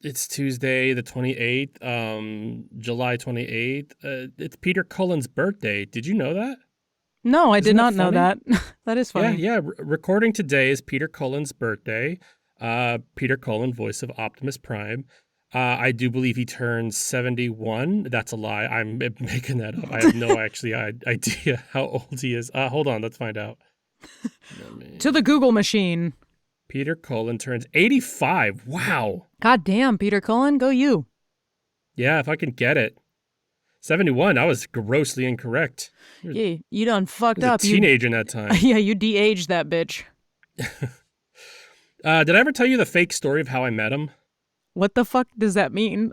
It's Tuesday, the 28th, July 28th. It's Peter Cullen's birthday. Did you know that? No, I Isn't did that not know funny? that. That is Yeah, funny. yeah. Recording today is Peter Cullen's birthday. Peter Cullen, voice of Optimus Prime. I do believe he turns 71. That's a lie. I'm making that up. I have no idea how old he is. Hold on, let's find out. Let To the me. Google machine. Peter Cullen turns 85. Wow. God damn, Peter Cullen, go you. Yeah, if I can get it. 71, I was grossly incorrect. I Yeah, you done fucked was a up. You, teenager in that time. yeah, you de-aged that bitch. Did I ever tell you the fake story of how I met him? What the fuck does that mean?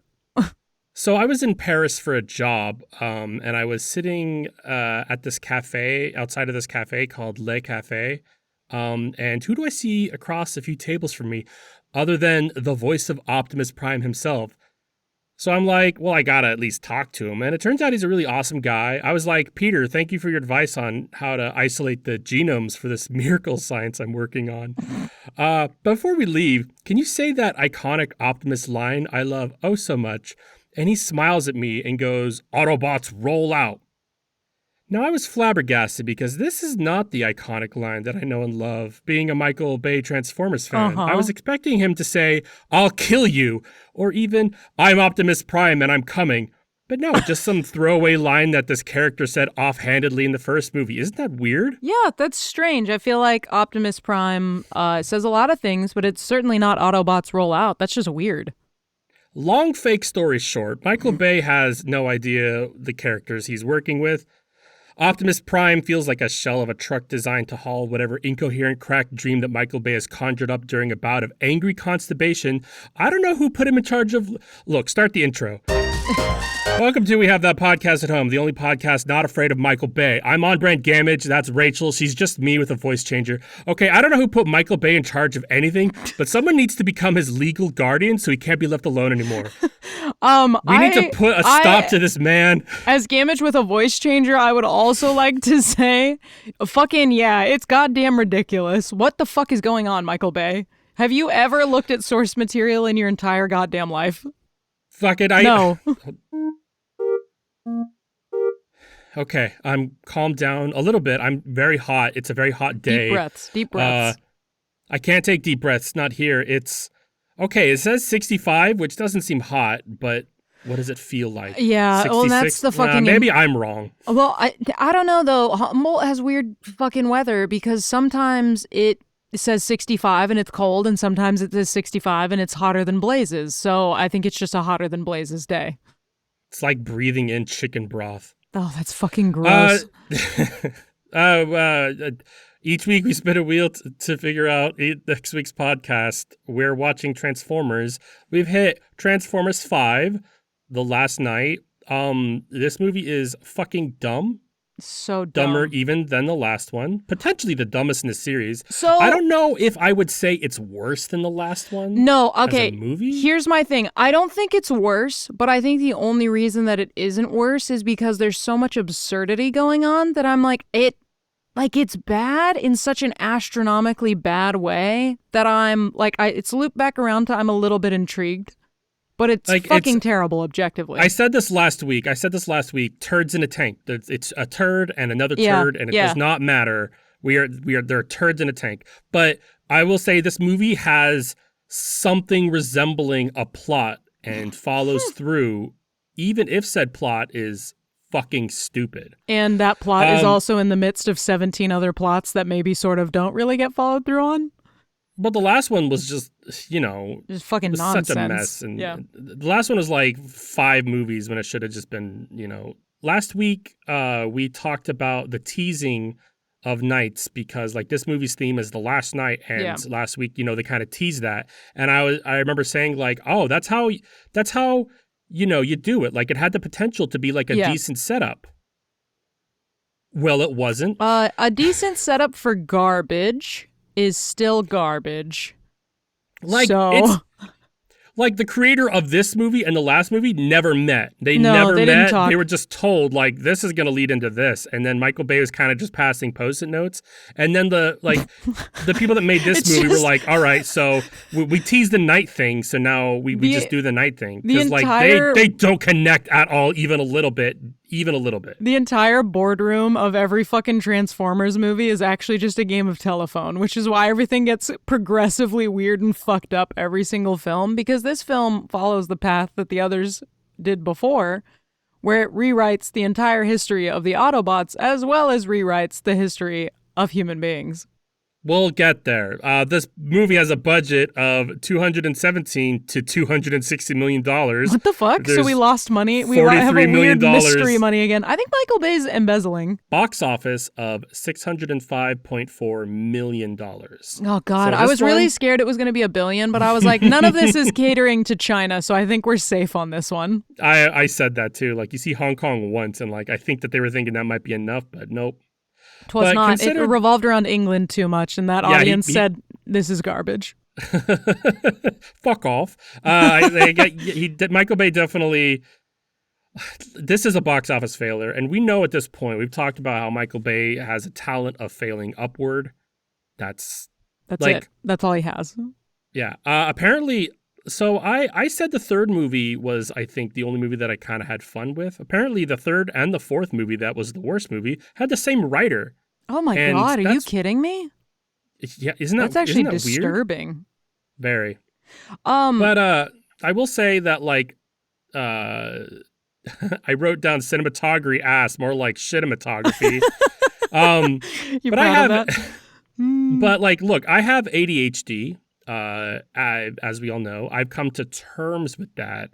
So I was in Paris for a job, and I was sitting at this cafe, outside of this cafe called Le Cafe. And who do I see across a few tables from me other than the voice of Optimus Prime himself? So I'm like, well, I gotta at least talk to him. And it turns out he's a really awesome guy. I was like, Peter, thank you for your advice on how to isolate the genomes for this miracle science I'm working on. Before we leave, can you say that iconic Optimus line I love oh so much? And he smiles at me and goes, Autobots roll out. Now, I was flabbergasted because this is not the iconic line that I know and love. Being a Michael Bay Transformers fan, I was Uh-huh. expecting him to say, I'll kill you, or even, I'm Optimus Prime and I'm coming. But no, just some throwaway line that this character said offhandedly in the first movie. Isn't that weird? Yeah, that's strange. I feel like Optimus Prime says a lot of things, but it's certainly not Autobots roll out. That's just weird. Long fake story short, Michael Bay has no idea the characters he's working with. Optimus Prime feels like a shell of a truck designed to haul whatever incoherent cracked dream that Michael Bay has conjured up during a bout of angry constipation. I don't know who put him in charge of... Look, start the intro. Welcome to We Have That Podcast at Home, the only podcast not afraid of Michael Bay. I'm on Brent Gamage, that's Rachel, she's just me with a voice changer. Okay, I don't know who put Michael Bay in charge of anything, but someone needs to become his legal guardian so he can't be left alone anymore. We need to put a stop to this man. As Gamage with a voice changer, I would also like to say, fucking yeah, it's goddamn ridiculous. What the fuck is going on, Michael Bay? Have you ever looked at source material in your entire goddamn life? Fuck it, No. Okay, I'm calmed down a little bit. I'm very hot. It's a very hot day. Deep breaths, deep breaths. I can't take deep breaths. Not here. It's okay. It says 65, which doesn't seem hot, but what does it feel like? Yeah, 66? well, that's the fucking... maybe I'm wrong. Well, I don't know, though. Humboldt has weird fucking weather because sometimes it says 65 and it's cold, and sometimes it says 65 and it's hotter than blazes. So I think it's just a hotter than blazes day. It's like breathing in chicken broth. Oh, that's fucking gross. Each week we spin a wheel to figure out next week's podcast. We're watching Transformers. We've hit Transformers 5 the last night. This movie is fucking dumb. So dumb. Dumber even than the last one. Potentially the dumbest in the series. So I don't know if I would say it's worse than the last one. No, okay. As a movie? Here's my thing. I don't think it's worse, but I think the only reason that it isn't worse is because there's so much absurdity going on that I'm like, it's bad in such an astronomically bad way that I'm like, it's looped back around to I'm a little bit intrigued. But it's like, fucking terrible, objectively. I said this last week. Turds in a tank. It's a turd and another turd, and it does not matter. There are turds in a tank. But I will say this movie has something resembling a plot and follows through, even if said plot is fucking stupid. And that plot is also in the midst of 17 other plots that maybe sort of don't really get followed through on. But the last one was just, just fucking nonsense. Such a mess. And the last one was like 5 movies when it should have just been, Last week, we talked about the teasing of nights because like this movie's theme is the last night. And last week, they kind of teased that. And I remember saying like, oh, that's how, you do it. Like it had the potential to be like a decent setup. Well, it wasn't. A decent setup for garbage is still garbage. Like like the creator of this movie and the last movie never met. They No, never they didn't met. talk. They were just told like this is going to lead into this, and then Michael Bay was kind of just passing post-it notes, and then the people that made this It's movie were just- like, all right, so we teased the night thing, so now we just do the night thing because like they don't connect at all, even a little bit. The entire boardroom of every fucking Transformers movie is actually just a game of telephone, which is why everything gets progressively weird and fucked up every single film, because this film follows the path that the others did before, where it rewrites the entire history of the Autobots as well as rewrites the history of human beings. We'll get there. This movie has a budget of $217 to $260 million. What the fuck? There's so we lost money? We $43 have a weird million. mystery money again. I think Michael Bay's embezzling. Box office of $605.4 million. Oh, God. So I was really one- scared it was going to be $1 billion, but I was like, none of this is catering to China, so I think we're safe on this one. I said that too. Like, you see Hong Kong once, and like I think that they were thinking that might be enough, but nope. Twas But not. It revolved around England too much, and that audience said, this is garbage. Fuck off. Michael Bay definitely. This is a box office failure, and we know at this point, we've talked about how Michael Bay has a talent of failing upward. That's like, it. That's all he has. Yeah. Apparently, so I said the third movie was, I think, the only movie that I kind of had fun with. Apparently, the third and the fourth movie that was the worst movie had the same writer. Oh my God, are you kidding me? Yeah, isn't that That's actually isn't that disturbing. Weird? Very. But I will say that like I wrote down cinematography ass, more like shittimatography. you but proud I have of that? but like look, I have ADHD. As we all know, I've come to terms with that,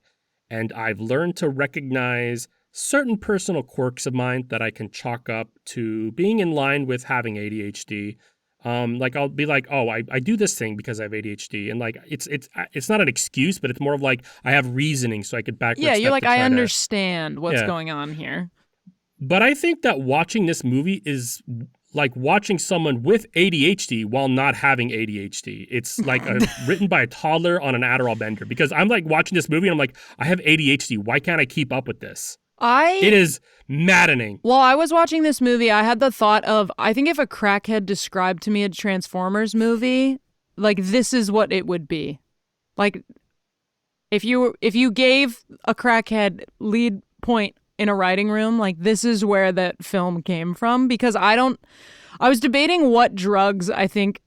and I've learned to recognize certain personal quirks of mine that I can chalk up to being in line with having ADHD. Like I'll be like, oh, I do this thing because I have ADHD, and like it's not an excuse, but it's more of like I have reasoning, so I could backwards. Yeah, you're like, I to understand what's going on here. But I think that watching this movie is like watching someone with ADHD while not having ADHD. It's like written by a toddler on an Adderall bender, because I'm like watching this movie and I'm like, I have ADHD. Why can't I keep up with this? It is maddening. While I was watching this movie, I had the thought of, I think if a crackhead described to me a Transformers movie, like this is what it would be. Like if you gave a crackhead lead point in a writing room, like this is where that film came from, because I was debating what drugs I think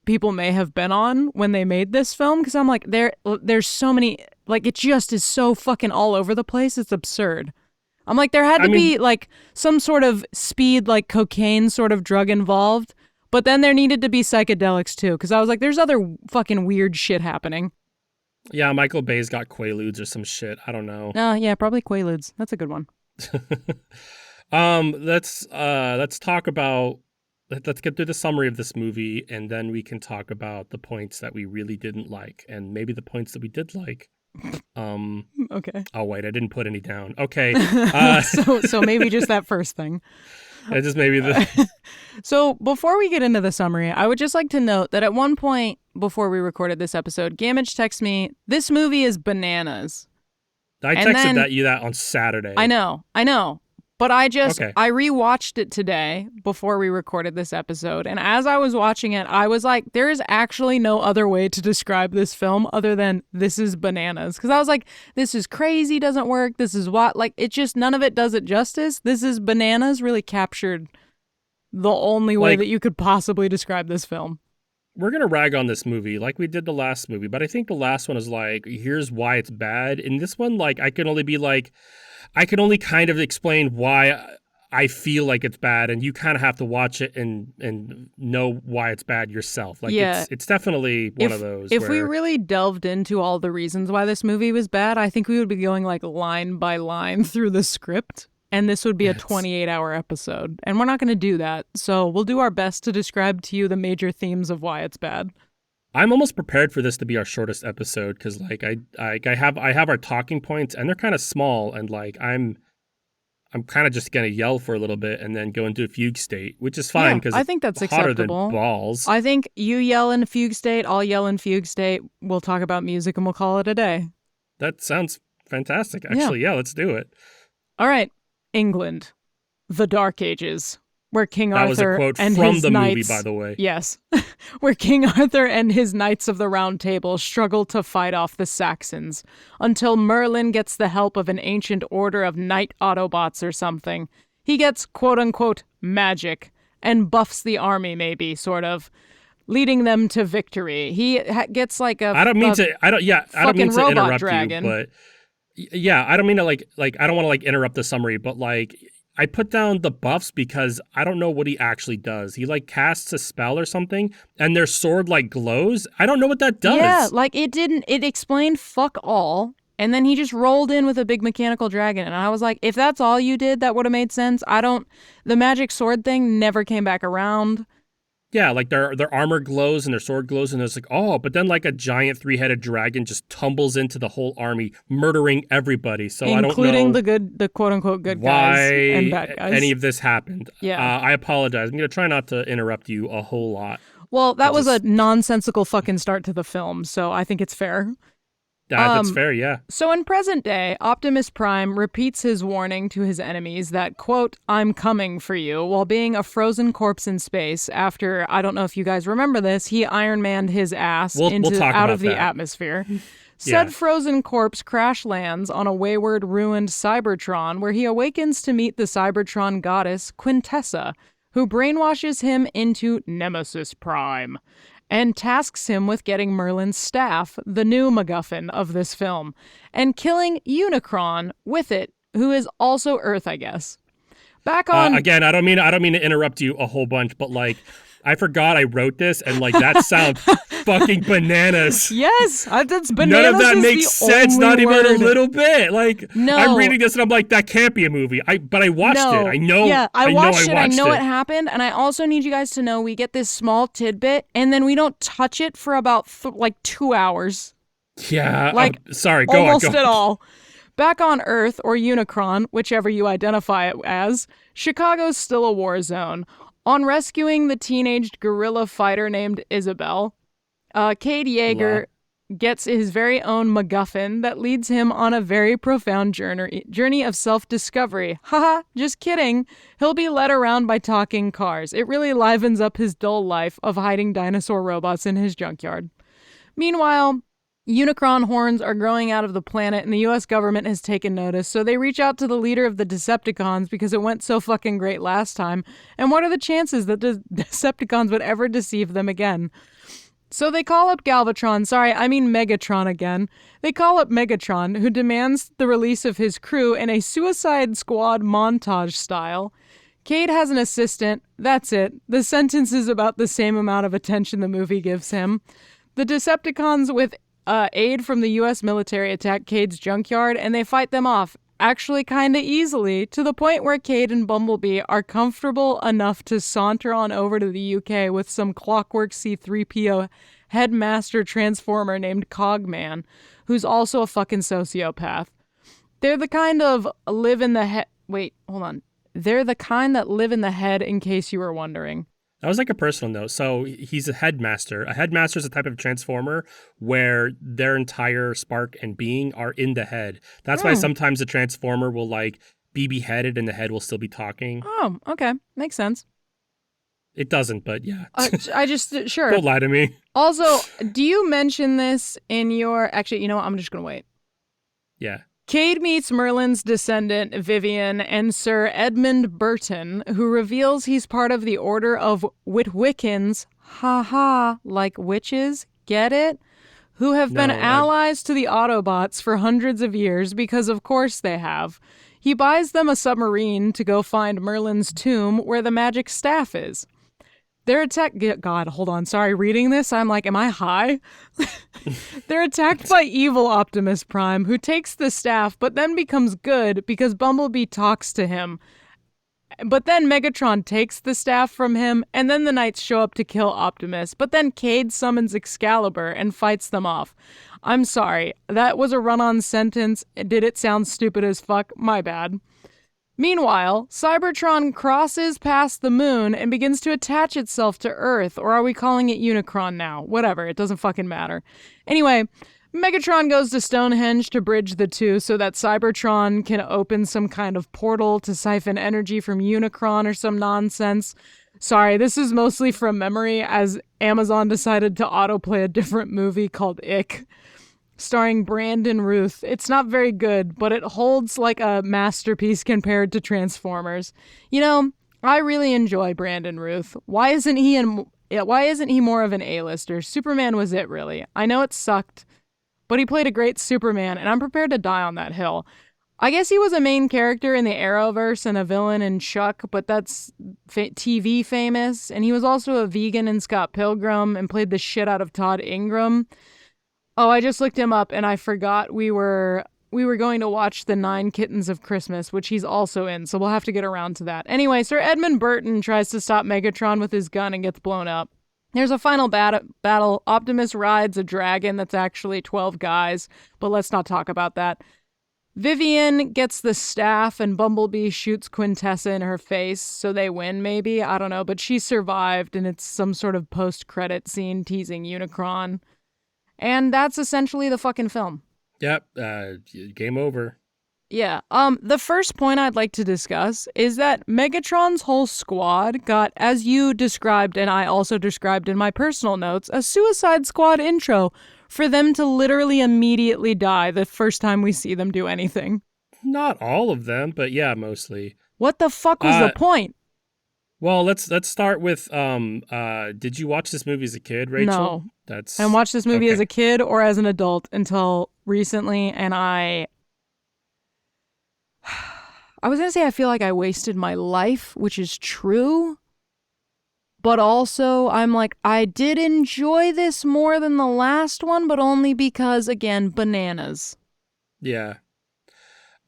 people may have been on when they made this film, because I'm like, there's so many, like it just is so fucking all over the place, it's absurd. I'm like, there had to be like some sort of speed, like cocaine sort of drug involved, but then there needed to be psychedelics too, because I was like, there's other fucking weird shit happening. Yeah, Michael Bay's got Quaaludes or some shit. I don't know. Yeah, probably Quaaludes. That's a good one. Let's talk about. Let's get through the summary of this movie, and then we can talk about the points that we really didn't like, and maybe the points that we did like. Okay. Oh wait, I didn't put any down. Okay. So maybe just that first thing. Just maybe the. So before we get into the summary, I would just like to note that at one point before we recorded this episode, Gamage texted me, "This movie is bananas." I texted you that on Saturday. I know. But I rewatched it today before we recorded this episode. And as I was watching it, I was like, there is actually no other way to describe this film other than this is bananas. Because I was like, this is crazy, doesn't work. This is what, like, it just, none of it does it justice. This is bananas really captured the only way that you could possibly describe this film. We're going to rag on this movie like we did the last movie, but I think the last one is like, here's why it's bad. In this one, like, I can only kind of explain why I feel like it's bad, and you kind of have to watch it and know why it's bad yourself. Like, it's definitely one of those. If we really delved into all the reasons why this movie was bad, I think we would be going like line by line through the script. And this would be a 28-hour episode. And we're not going to do that. So we'll do our best to describe to you the major themes of why it's bad. I'm almost prepared for this to be our shortest episode, because like I have our talking points, and they're kind of small, and like I'm I'm kind of just gonna yell for a little bit and then go into a fugue state, which is fine Yeah, because I it's think that's hotter than acceptable. balls. I think you yell in fugue state, I'll yell in fugue state. We'll talk about music and we'll call it a day. That sounds fantastic. Yeah. Actually, yeah, let's do it. All right. England, the Dark Ages, where King That was a Arthur quote and from his the movie, by knights. the way. Yes. Where King Arthur and his knights of the Round Table struggle to fight off the Saxons until Merlin gets the help of an ancient order of knight Autobots or something. He gets quote unquote magic and buffs the army, maybe, sort of, leading them to victory. He gets like a I don't mean to. I don't. Yeah, I don't mean fucking to robot interrupt dragon. you, but yeah, I don't mean to like. I don't want to like interrupt the summary, but like I put down the buffs because I don't know what he actually does. He like casts a spell or something, and their sword like glows. I don't know what that does. Yeah, like it explained fuck all. And then he just rolled in with a big mechanical dragon. And I was like, if that's all you did, that would have made sense. The magic sword thing never came back around. Yeah, like their armor glows and their sword glows, and it's like, oh, but then like a giant 3-headed dragon just tumbles into the whole army, murdering everybody. So I don't know, including the quote unquote good guys and bad guys. Any of this happened. Yeah. I apologize. I'm gonna try not to interrupt you a whole lot. Well, that was a nonsensical fucking start to the film, so I think it's fair. That's fair, yeah. So in present day, Optimus Prime repeats his warning to his enemies that, quote, I'm coming for you, while being a frozen corpse in space after, I don't know if you guys remember this, he Iron Manned his ass out of the atmosphere. Said frozen corpse crash lands on a wayward, ruined Cybertron where he awakens to meet the Cybertron goddess Quintessa, who brainwashes him into Nemesis Prime and tasks him with getting Merlin's staff, the new MacGuffin of this film, and killing Unicron with it, who is also Earth, I guess. Back on again, I don't mean to interrupt you a whole bunch, but like I forgot I wrote this, and like that sounds fucking bananas. Yes, that's bananas. None of that makes sense, not even a little bit. Like, no. I'm reading this and I'm like, that can't be a movie. But I watched it. I know. Yeah, I watched it. I know it it happened, and I also need you guys to know we get this small tidbit, and then we don't touch it for about 2 hours. Yeah, like sorry. Go almost on. At all. Back on Earth, or Unicron, whichever you identify it as, Chicago's still a war zone. On rescuing the teenaged guerrilla fighter named Isabel, Cade Yeager gets his very own MacGuffin that leads him on a very profound journey of self-discovery. Haha, just kidding. He'll be led around by talking cars. It really livens up his dull life of hiding dinosaur robots in his junkyard. Meanwhile, Unicron horns are growing out of the planet and the US government has taken notice, so they reach out to the leader of the Decepticons because it went so fucking great last time. And what are the chances that the Decepticons would ever deceive them again? So they call up Megatron again. They call up Megatron, who demands the release of his crew in a Suicide Squad montage style. Cade has an assistant. That's it. The sentence is about the same amount of attention the movie gives him. The Decepticons, with aid from the U.S. military, attack Cade's junkyard, and they fight them off, actually kinda easily, to the point where Cade and Bumblebee are comfortable enough to saunter on over to the UK with some clockwork C-3PO headmaster transformer named Cogman, who's also a fucking sociopath. They're the kind of live in the head... Wait, hold on. They're the kind that live in the head, in case you were wondering. That was like a personal note. So he's a headmaster. A headmaster is a type of transformer where their entire spark and being are in the head. That's why sometimes a transformer will like be beheaded and the head will still be talking. Oh, okay. Makes sense. It doesn't, but yeah. Sure. Don't lie to me. Also, do you mention this in your... Actually, you know what? I'm just going to wait. Yeah. Cade meets Merlin's descendant, Vivian, and Sir Edmund Burton, who reveals he's part of the Order of Witwickens, like witches, get it? Who have been allies to the Autobots for hundreds of years, because of course they have. He buys them a submarine to go find Merlin's tomb where the magic staff is. They're attacked... God, hold on. Sorry, reading this, I'm like, am I high? They're attacked by evil Optimus Prime, who takes the staff, but then becomes good because Bumblebee talks to him. But then Megatron takes the staff from him, and then the Knights show up to kill Optimus. But then Cade summons Excalibur and fights them off. I'm sorry. That was a run-on sentence. Did it sound stupid as fuck? My bad. Meanwhile, Cybertron crosses past the moon and begins to attach itself to Earth, or are we calling it Unicron now? Whatever, it doesn't fucking matter. Anyway, Megatron goes to Stonehenge to bridge the two so that Cybertron can open some kind of portal to siphon energy from Unicron or some nonsense. Sorry, this is mostly from memory as Amazon decided to autoplay a different movie called Ick, starring Brandon Routh. It's not very good, but it holds like a masterpiece compared to Transformers. You know, I really enjoy Brandon Routh. Why isn't he more of an A-lister? Superman was it, really. I know it sucked, but he played a great Superman, and I'm prepared to die on that hill. I guess he was a main character in the Arrowverse and a villain in Chuck, but that's TV famous, and he was also a vegan in Scott Pilgrim and played the shit out of Todd Ingram. Oh, I just looked him up and I forgot we were going to watch The 9 Kittens of Christmas, which he's also in, so we'll have to get around to that. Anyway, Sir Edmund Burton tries to stop Megatron with his gun and gets blown up. There's a final battle. Optimus rides a dragon that's actually 12 guys, but let's not talk about that. Vivian gets the staff and Bumblebee shoots Quintessa in her face, so they win maybe, I don't know, but she survived and it's some sort of post-credit scene teasing Unicron. And that's essentially the fucking film. Yep, game over. Yeah, the first point I'd like to discuss is that Megatron's whole squad got, as you described and I also described in my personal notes, a Suicide Squad intro for them to literally immediately die the first time we see them do anything. Not all of them, but yeah, mostly. What the fuck was the point? Well, let's start with did you watch this movie as a kid, Rachel? No. I watched this movie as a kid or as an adult until recently, and I was going to say I feel like I wasted my life, which is true. But also, I'm like, I did enjoy this more than the last one, but only because, again, bananas. Yeah.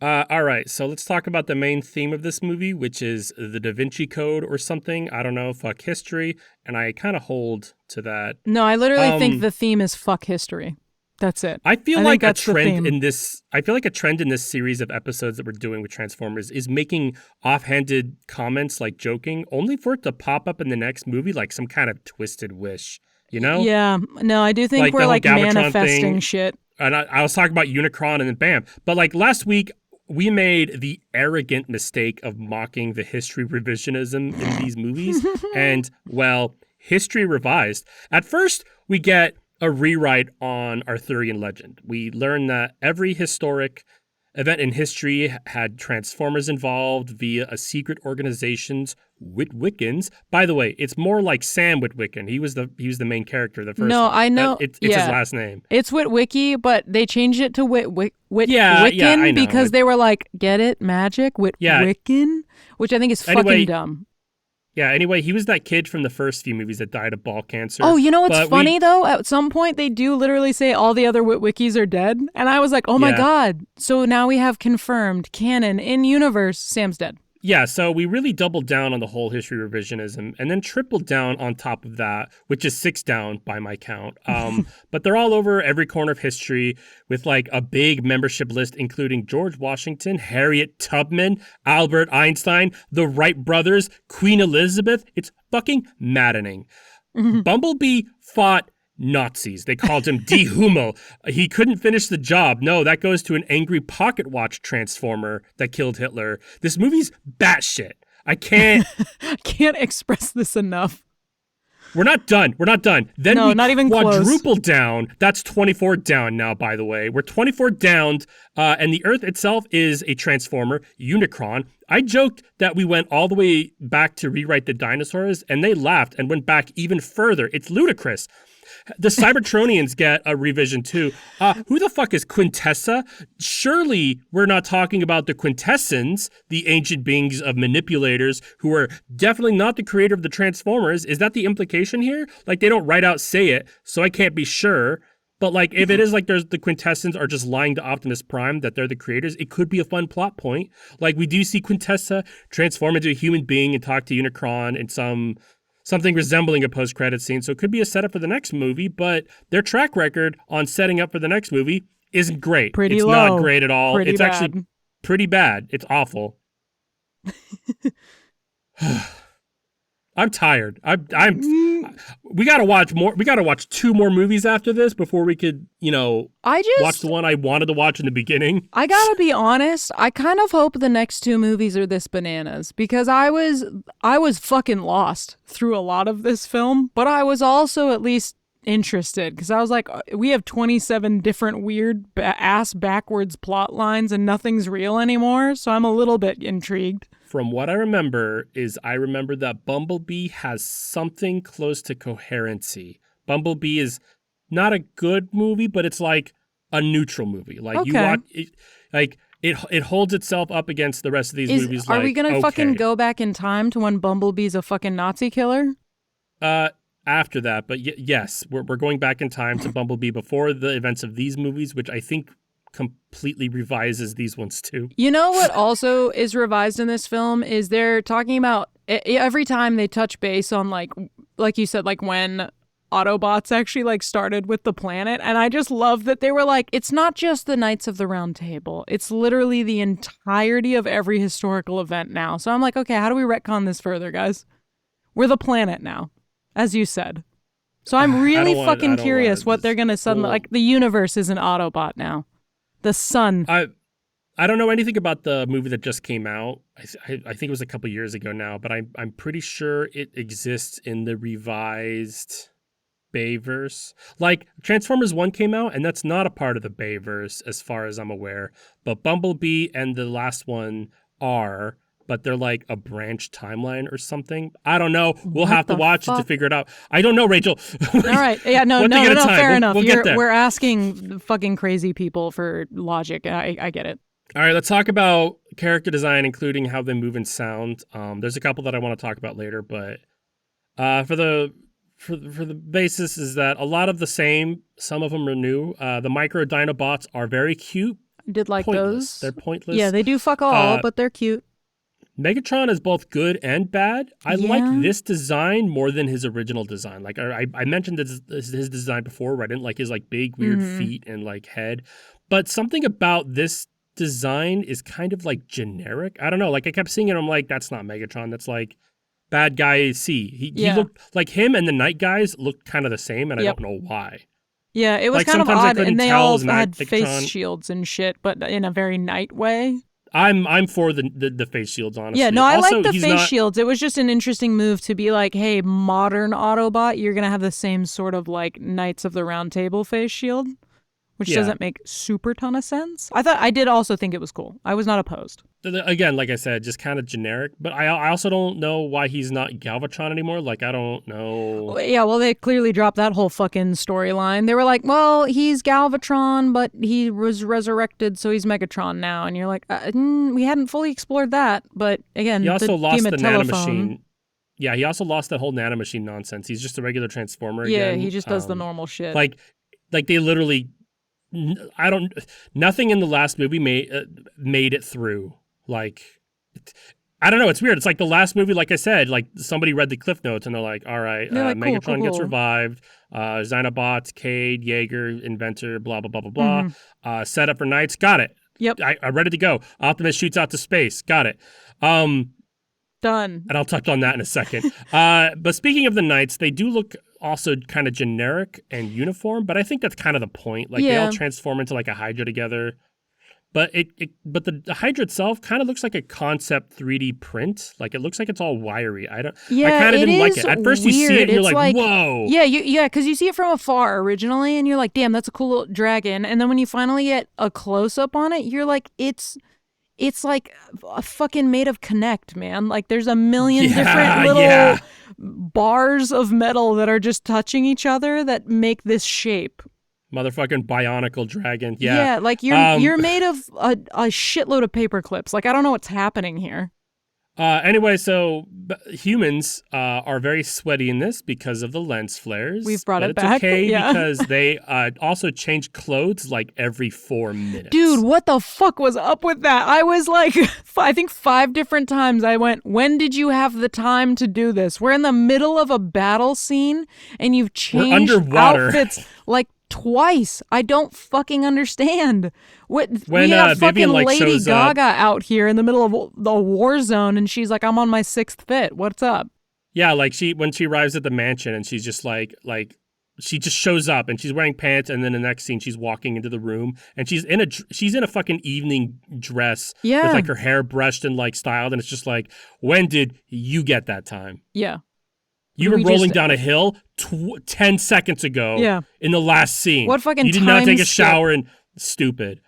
All right, so let's talk about the main theme of this movie, which is the Da Vinci Code or something. I don't know, fuck history, and I kind of hold to that. No, I literally think the theme is fuck history. That's it. I feel like a trend in this. I feel like a trend in this series of episodes that we're doing with Transformers is making offhanded comments, like joking, only for it to pop up in the next movie like some kind of twisted wish. You know? Yeah. No, I do think like we're like Galvatron manifesting thing. shit. And I was talking about Unicron, and then bam. But like last week, we made the arrogant mistake of mocking the history revisionism in these movies, and well, history revised. At first, we get a rewrite on Arthurian legend. We learn that every historic event in history had Transformers involved via a secret organization's Witwickens. By the way, it's more like Sam Witwicken. He was the main character of the first. No, one. I know. It's his last name. It's Witwicky, but they changed it to Witwicken I know. because they were like, get it, magic, Witwicken, which I think is fucking dumb. Yeah, anyway, he was that kid from the first few movies that died of ball cancer. Oh, you know what's funny, though? At some point, they do literally say all the other Witwickies are dead. And I was like, oh my God. So now we have confirmed canon in universe, Sam's dead. Yeah, so we really doubled down on the whole history revisionism and then tripled down on top of that, which is 6 down by my count. But they're all over every corner of history with like a big membership list, including George Washington, Harriet Tubman, Albert Einstein, the Wright brothers, Queen Elizabeth. It's fucking maddening. Bumblebee fought Nazis. They called him Die Hummel. He couldn't finish the job. No, that goes to an angry pocket watch transformer that killed Hitler. This movie's batshit. I can't express this enough. We're not done. Then no, we not even quadruple close. down. That's 24 down now, by the way. We're 24 down, and the Earth itself is a transformer, Unicron. I joked that we went all the way back to rewrite the dinosaurs, and they laughed and went back even further. It's ludicrous. The Cybertronians get a revision too. Who the fuck is Quintessa? Surely we're not talking about the Quintessons, the ancient beings of manipulators who are definitely not the creator of the Transformers. Is that the implication here? Like they don't right out say it, so I can't be sure. But like if it is like there's the Quintessons are just lying to Optimus Prime that they're the creators, it could be a fun plot point. Like we do see Quintessa transform into a human being and talk to Unicron in something resembling a post-credit scene, so it could be a setup for the next movie, but their track record on setting up for the next movie isn't great. It's low. Not great at all. Pretty it's bad. Actually pretty bad. It's awful. I'm tired. I'm Mm, we gotta watch more. We gotta watch 2 more movies after this before we could, I watch just the one I wanted to watch in the beginning. I gotta be honest, I kind of hope the next 2 movies are this bananas because I was fucking lost through a lot of this film, but I was also at least interested because I was like, we have 27 different weird ass backwards plot lines and nothing's real anymore, so I'm a little bit intrigued. From what I remember that Bumblebee has something close to coherency. Bumblebee is not a good movie, but it's like a neutral movie. Like you Okay. watch it, like it holds itself up against the rest of these movies. Are we Like, gonna fucking okay, go back in time to when Bumblebee's a fucking Nazi killer? uh, after that, but yes, we're going back in time to Bumblebee before the events of these movies, which I think completely revises these ones too. You know what also is revised in this film is they're talking about every time they touch base on like you said, like when Autobots actually like started with the planet, and I just love that they were like, it's not just the Knights of the Round Table, it's literally the entirety of every historical event now. So I'm like, okay, how do we retcon this further, guys? We're the planet now, as you said. So I'm really I fucking don't curious want what they're gonna suddenly, well, like, the universe is an Autobot now. The sun. I don't know anything about the movie that just came out. I think it was a couple years ago now, but I'm pretty sure it exists in the revised Bayverse. Like Transformers 1 came out, and that's not a part of the Bayverse as far as I'm aware. But Bumblebee and the last one are, but they're like a branch timeline or something. I don't know. We'll What have to the watch it to fuck? figure it out. I don't know, Rachel. All right. Yeah, no, One no, thing no, at a no, time. fair enough. We'll get there. We're asking fucking crazy people for logic. I get it. All right, let's talk about character design, including how they move and sound. There's a couple that I want to talk about later, but for the basis is that a lot of the same. Some of them are new. The micro Dinobots are very cute. I did like Pointless. those. They're pointless. Yeah, they do fuck all, Uh, but they're cute. Megatron is both good and bad. I like Yeah. this design more than his original design. Like I mentioned his design before, where I didn't like his like big weird feet and like head, but something about this design is kind of like generic. I don't know. Like I kept seeing it, I'm like, that's not Megatron. That's like bad guy C. He Yeah. looked like him, and the Night Guys looked kind of the same, and I Yep. don't know why. Yeah, it was Like kind of sometimes I odd, couldn't and they tell all as had Megatron. face shields and shit, but in a very night way. I'm for the face shields, honestly. Yeah, no, I also, like the he's face not, shields. It was just an interesting move to be like, hey, modern Autobot, you're going to have the same sort of like Knights of the Round Table face shield, which Yeah. doesn't make super ton of sense. I did also think it was cool. I was not opposed. Again, like I said, just kind of generic. But I also don't know why he's not Galvatron anymore. Like, I don't know. Yeah, well, they clearly dropped that whole fucking storyline. They were like, well, he's Galvatron, but he was resurrected, so he's Megatron now. And you're like, we hadn't fully explored that. But again, He also lost the telephone. nanomachine. Yeah, he also lost that whole nanomachine nonsense. He's just a regular Transformer Yeah, again. he just does the normal shit. Like they literally, nothing in the last movie made it through. Like, I don't know. It's weird. It's like the last movie, like I said, like somebody read the cliff notes and they're like, all right, They're like, cool, Megatron cool, gets cool. revived. Xenobots, Cade, Jaeger, Inventor, blah, blah, blah, blah, blah. Set up for Knights. Got it. Yep. I'm ready to go. Optimus shoots out to space. Got it. Done. And I'll touch on that in a second. But speaking of the Knights, they do look also kind of generic and uniform, but I think that's kind of the point. Like they Yeah. all transform into like a Hydra together. But but the Hydra itself kind of looks like a concept 3D print. Like it looks like it's all wiry. I Yeah, kind of it didn't like is it. At first you see it weird. and you're It's like, like- whoa. Yeah, because you see it from afar originally, and you're like, damn, that's a cool little dragon. And then when you finally get a close up on it, you're like, it's like a fucking made of Connect, man. Like there's a million different little bars of metal that are just touching each other that make this shape. Motherfucking bionicle dragon. Yeah. like you're made of a shitload of paper clips. Like I don't know what's happening here. Anyway, so humans are very sweaty in this because of the lens flares. We've brought but it back, It's okay yeah. because they also change clothes like every 4 minutes. Dude, what the fuck was up with that? I was like, I think 5 different times I went, when did you have the time to do this? We're in the middle of a battle scene and you've changed underwater. outfits like twice. I don't fucking understand. What When we got fucking Vivian like Lady shows up, Gaga out here in the middle of the war zone, and she's like, "I'm on my 6th fit. What's up?" yeah, like when she arrives at the mansion and she's just like she just shows up and she's wearing pants, and then the next scene she's walking into the room and she's in a fucking evening dress with Yeah, like her hair brushed and like styled, and it's just like, when did you get that time? yeah. You Do were we rolling just down a hill 10 seconds ago Yeah. in the last scene. What fucking You did not time take a skip? shower and stupid.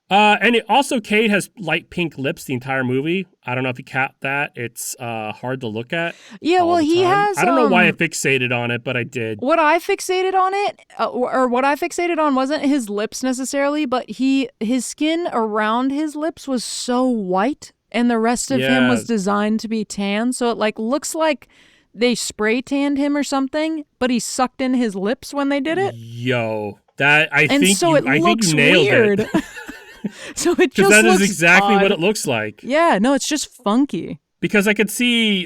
And it also, Cade has light pink lips the entire movie. I don't know if you caught that. It's hard to look at. Yeah, all well, the he time. has. I don't know why I fixated on it, but I did. What I fixated on what I fixated on wasn't his lips necessarily, but his skin around his lips was so white, and the rest of him was designed to be tan, so it like looks like they spray tanned him or something, but he sucked in his lips when they did it. Yo, that I And think so you, it I think looks you nailed weird. it. So it Because just that looks is exactly odd. what it looks like. Yeah, no, it's just funky. Because I could see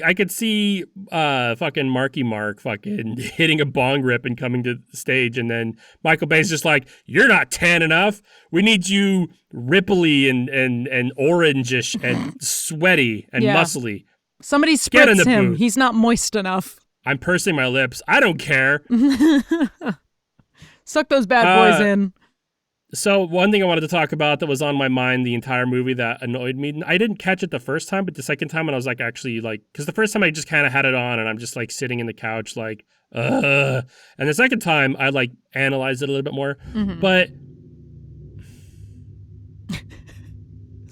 fucking Marky Mark fucking hitting a bong rip and coming to the stage, and then Michael Bay's just like, "You're not tan enough. We need you ripply and orangish and sweaty and Yeah. muscly." Somebody Get in spritz the him. booth. He's not moist enough. I'm pursing my lips. I don't care. Suck those bad boys in. So one thing I wanted to talk about that was on my mind the entire movie that annoyed me. I didn't catch it the first time, but the second time when I was like actually like, because the first time I just kind of had it on and I'm just like sitting in the couch like, ugh. And the second time I like analyzed it a little bit more. Mm-hmm. But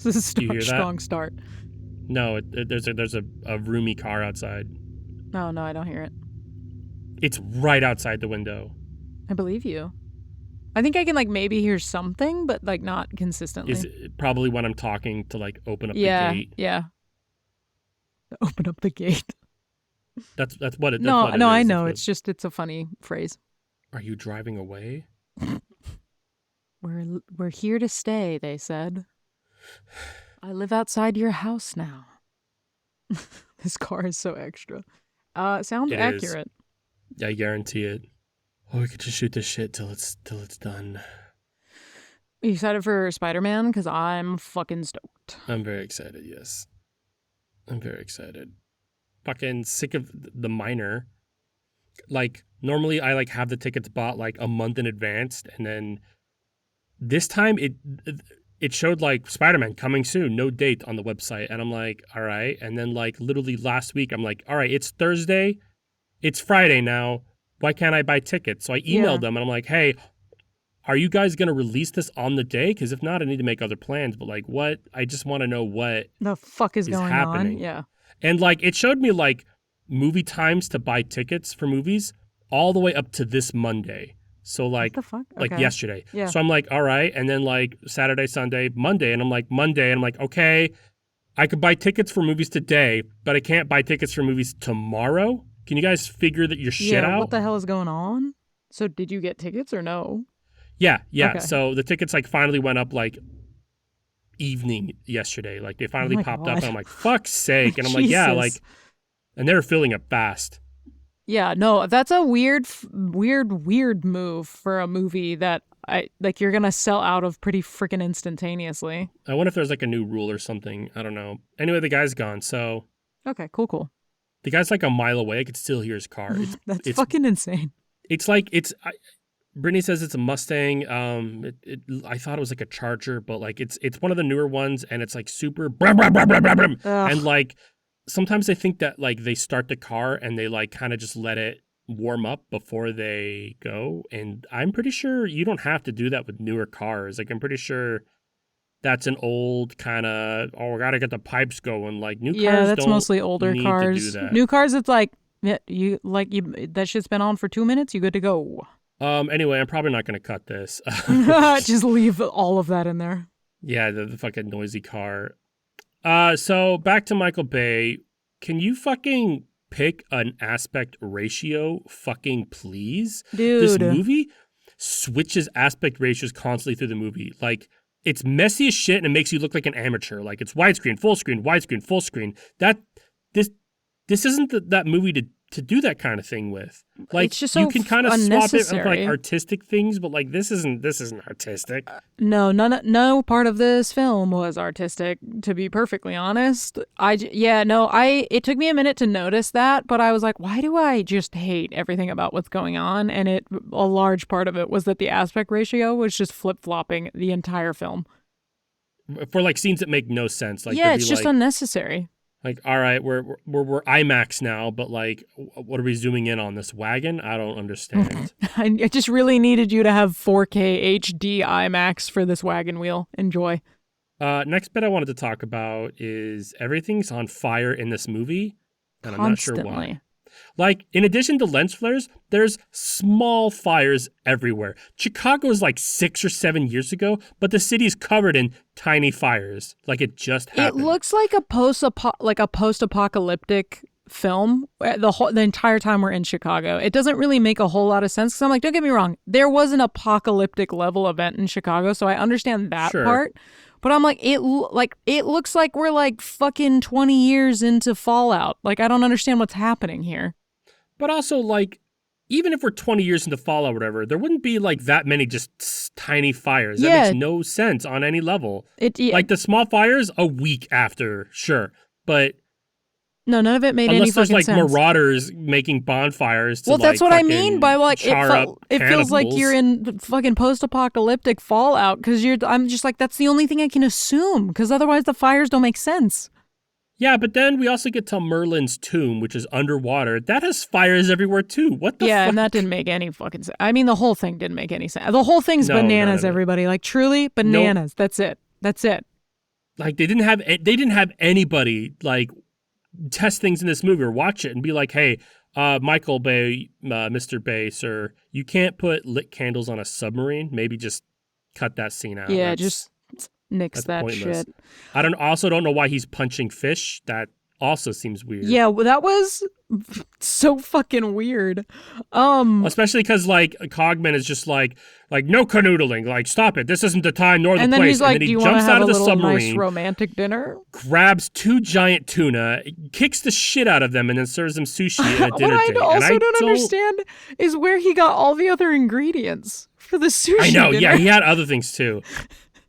This is Do you a hear that? strong start. no, there's a roomy car outside. No, I don't hear it. It's right outside the window. I believe you. I think I can like maybe hear something, but like not consistently. Is probably when I'm talking to like open up the gate. Yeah. Open up the gate. That's what it. That's No, what it no, I is. know. That's It's a funny phrase. Are you driving away? We're here to stay, they said. I live outside your house now. This car is so extra. Sounds It is. accurate. I guarantee it. Oh, we could just shoot this shit till it's done. Are you excited for Spider-Man? Because I'm fucking stoked. I'm very excited. Yes, I'm very excited. Fucking sick of the minor. Like normally, I like have the tickets bought like a month in advance, and then this time it showed like Spider-Man coming soon, no date on the website, and I'm like, all right. And then like literally last week, I'm like, all right, it's Thursday, it's Friday now. Why can't I buy tickets? So I emailed them and I'm like, hey, are you guys going to release this on the day? Because if not, I need to make other plans. But like what? I just want to know what The fuck is going happening. on? Yeah. And like it showed me like movie times to buy tickets for movies all the way up to this Monday. So like What the fuck? like Okay. yesterday. Yeah. So I'm like, all right. And then like Saturday, Sunday, Monday. And I'm like, Monday. And I'm like, okay, I could buy tickets for movies today, but I can't buy tickets for movies tomorrow. Can you guys figure your shit out? What the hell is going on? So did you get tickets or no? Yeah. Okay. So the tickets like finally went up like evening yesterday. Like they finally my popped God. up and I'm like, fuck's sake. And I'm like, yeah, Jesus. like, and they were filling up fast. Yeah, no, that's a weird move for a movie that you're gonna sell out of pretty freaking instantaneously. I wonder if there's like a new rule or something. I don't know. Anyway, the guy's gone. So Okay, cool. the guy's like a mile away. I could still hear his car. That's it's fucking insane. It's like Brittany says it's a Mustang. I thought it was like a Charger, but like it's one of the newer ones, and it's like super brum, brum, brum, brum, brum, brum. And like sometimes I think that like they start the car and they like kind of just let it warm up before they go, and I'm pretty sure you don't have to do that with newer cars. Like I'm pretty sure that's an old kind of we gotta get the pipes going. Like new cars, that's don't mostly older need cars. to do that. New cars, it's like you that shit's been on for 2 minutes. You good to go. Anyway, I'm probably not gonna cut this. Just leave all of that in there. Yeah, the fucking noisy car. So back to Michael Bay. Can you fucking pick an aspect ratio, fucking please? Dude. This movie switches aspect ratios constantly through the movie. Like, it's messy as shit and it makes you look like an amateur. Like, it's widescreen, full screen, widescreen, full screen. This isn't that movie to to do that kind of thing with. Like, it's just you so can kind of swap it with like unnecessary. artistic things, but like this isn't artistic. No part of this film was artistic, to be perfectly honest. It took me a minute to notice that, but I was like, why do I just hate everything about what's going on? And a large part of it was that the aspect ratio was just flip-flopping the entire film. For like scenes that make no sense. Like, Yeah, there'd be it's just like, unnecessary. all right, we're IMAX now, but like, what are we zooming in on, this wagon? I don't understand. I just really needed you to have 4K HD IMAX for this wagon wheel. Enjoy. Next bit I wanted to talk about is everything's on fire in this movie, and I'm not sure Constantly. why. Like, in addition to lens flares, there's small fires everywhere. Chicago is like 6 or 7 years ago, but the city's covered in tiny fires. Like, it just happened. It looks like a post-apocalyptic film the entire time we're in Chicago. It doesn't really make a whole lot of sense because I'm like, don't get me wrong, there was an apocalyptic level event in Chicago, so I understand that part. But I'm like, it looks like we're like fucking 20 years into Fallout. Like, I don't understand what's happening here. But also, like, even if we're 20 years into Fallout or whatever, there wouldn't be like that many just tiny fires. That makes no sense on any level. Like, the small fires a week after, sure, but no, none of it made any fucking sense. Unless there's like marauders making bonfires to, well, that's like, what I mean by like it feels like cannibals. you're in fucking post-apocalyptic Fallout because I'm just like, that's the only thing I can assume because otherwise the fires don't make sense. Yeah, but then we also get to Merlin's tomb, which is underwater. That has fires everywhere too. What the fuck? Yeah, and that didn't make any fucking sense. I mean, the whole thing didn't make any sense. The whole thing's bananas, everybody. Like, truly bananas. Nope. That's it. Like, they didn't have anybody like test things in this movie or watch it and be like, hey, Michael Bay, Mr. Bay, sir, you can't put lit candles on a submarine. Maybe just cut that scene out. Yeah, just nix that pointless shit. I don't know why he's punching fish. That also seems weird. Yeah, well, that was so fucking weird. Especially because like Cogman is just like no canoodling, like stop it, this isn't the time nor the place. And then he's like, and then he do you jumps have out of the submarine, nice romantic dinner? Grabs 2 giant tuna, kicks the shit out of them, and then serves them sushi at a dinner date. What I don't understand is where he got all the other ingredients for the sushi. I know, dinner. yeah, he had other things too.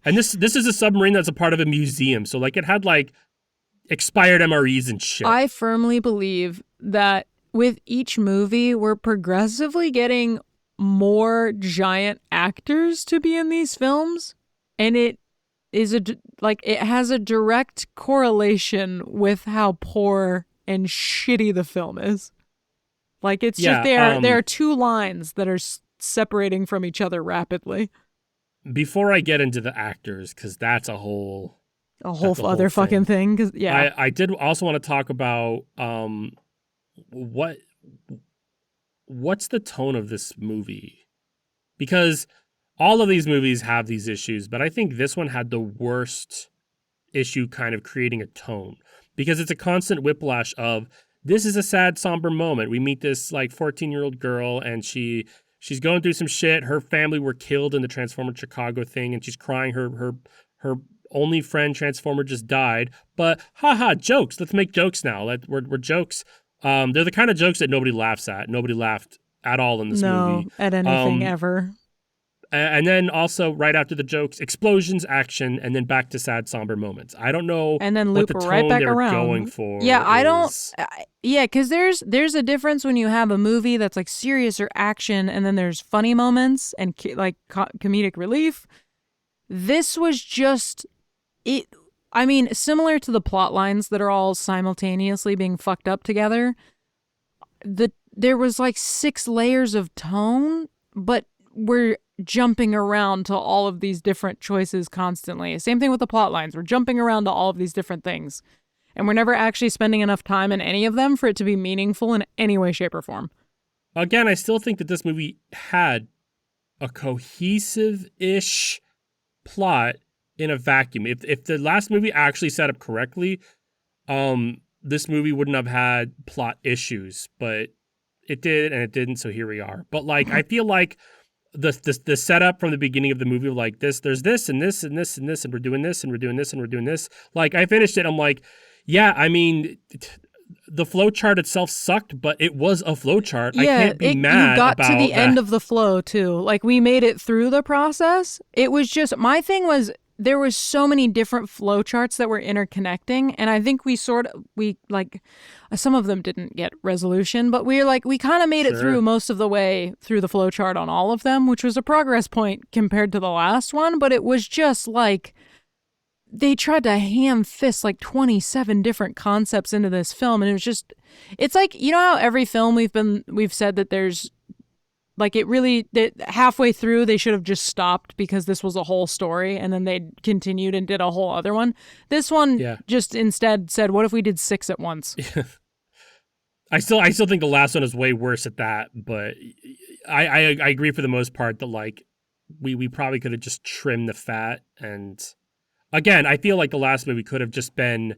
And this is a submarine that's a part of a museum, so like it had like expired MREs and shit. I firmly believe that with each movie, we're progressively getting more giant actors to be in these films, and it has a direct correlation with how poor and shitty the film is. Like, it's just there are 2 lines that are separating from each other rapidly. Before I get into the actors, because that's a whole other fucking thing. Because I did also want to talk about what's the tone of this movie, because all of these movies have these issues, but I think this one had the worst issue kind of creating a tone, because it's a constant whiplash of, this is a sad, somber moment. We meet this like 14-year-old girl, and she's going through some shit. Her family were killed in the Transformer Chicago thing, and she's crying. Her only friend Transformer just died. But haha, jokes. Let's make jokes now. We're jokes. They're the kind of jokes that nobody laughs at. Nobody laughed at all in this movie. No, at anything ever. And then also right after the jokes, explosions, action, and then back to sad, somber moments. I don't know and then loop what the tone right back they're around. going for. Yeah, I don't. Yeah, because there's a difference when you have a movie that's like serious or action, and then there's funny moments and comedic relief. This was just it. I mean, similar to the plot lines that are all simultaneously being fucked up together. There was like 6 layers of tone, but we're jumping around to all of these different choices constantly. Same thing with the plot lines. We're jumping around to all of these different things. And we're never actually spending enough time in any of them for it to be meaningful in any way, shape, or form. Again, I still think that this movie had a cohesive-ish plot in a vacuum. If the last movie actually set up correctly, this movie wouldn't have had plot issues. But it did, and it didn't, so here we are. But like, I feel like the setup from the beginning of the movie, like there's this and this and this and this, and we're doing this and we're doing this and we're doing this. Like, I finished it, I'm like, yeah, I mean, the flowchart itself sucked, but it was a flowchart. I Yeah, can't be you mad got to the about end that. of the flow too. Like we made it through the process. It was just my thing was there was so many different flow charts that were interconnecting, and I think we like some of them didn't get resolution, but we kind of made it through Sure. most of the way through the flow chart on all of them, which was a progress point compared to the last one, but it was just like they tried to ham fist like 27 different concepts into this film, and it was just it's like, you know how every film we've said that there's like it really that halfway through they should have just stopped because this was a whole story, and then they continued and did a whole other one. This one Yeah. just instead said, what if we did 6 at once? I still think the last one is way worse at that, but I agree for the most part that like we probably could have just trimmed the fat. And again, I feel like the last movie could have just been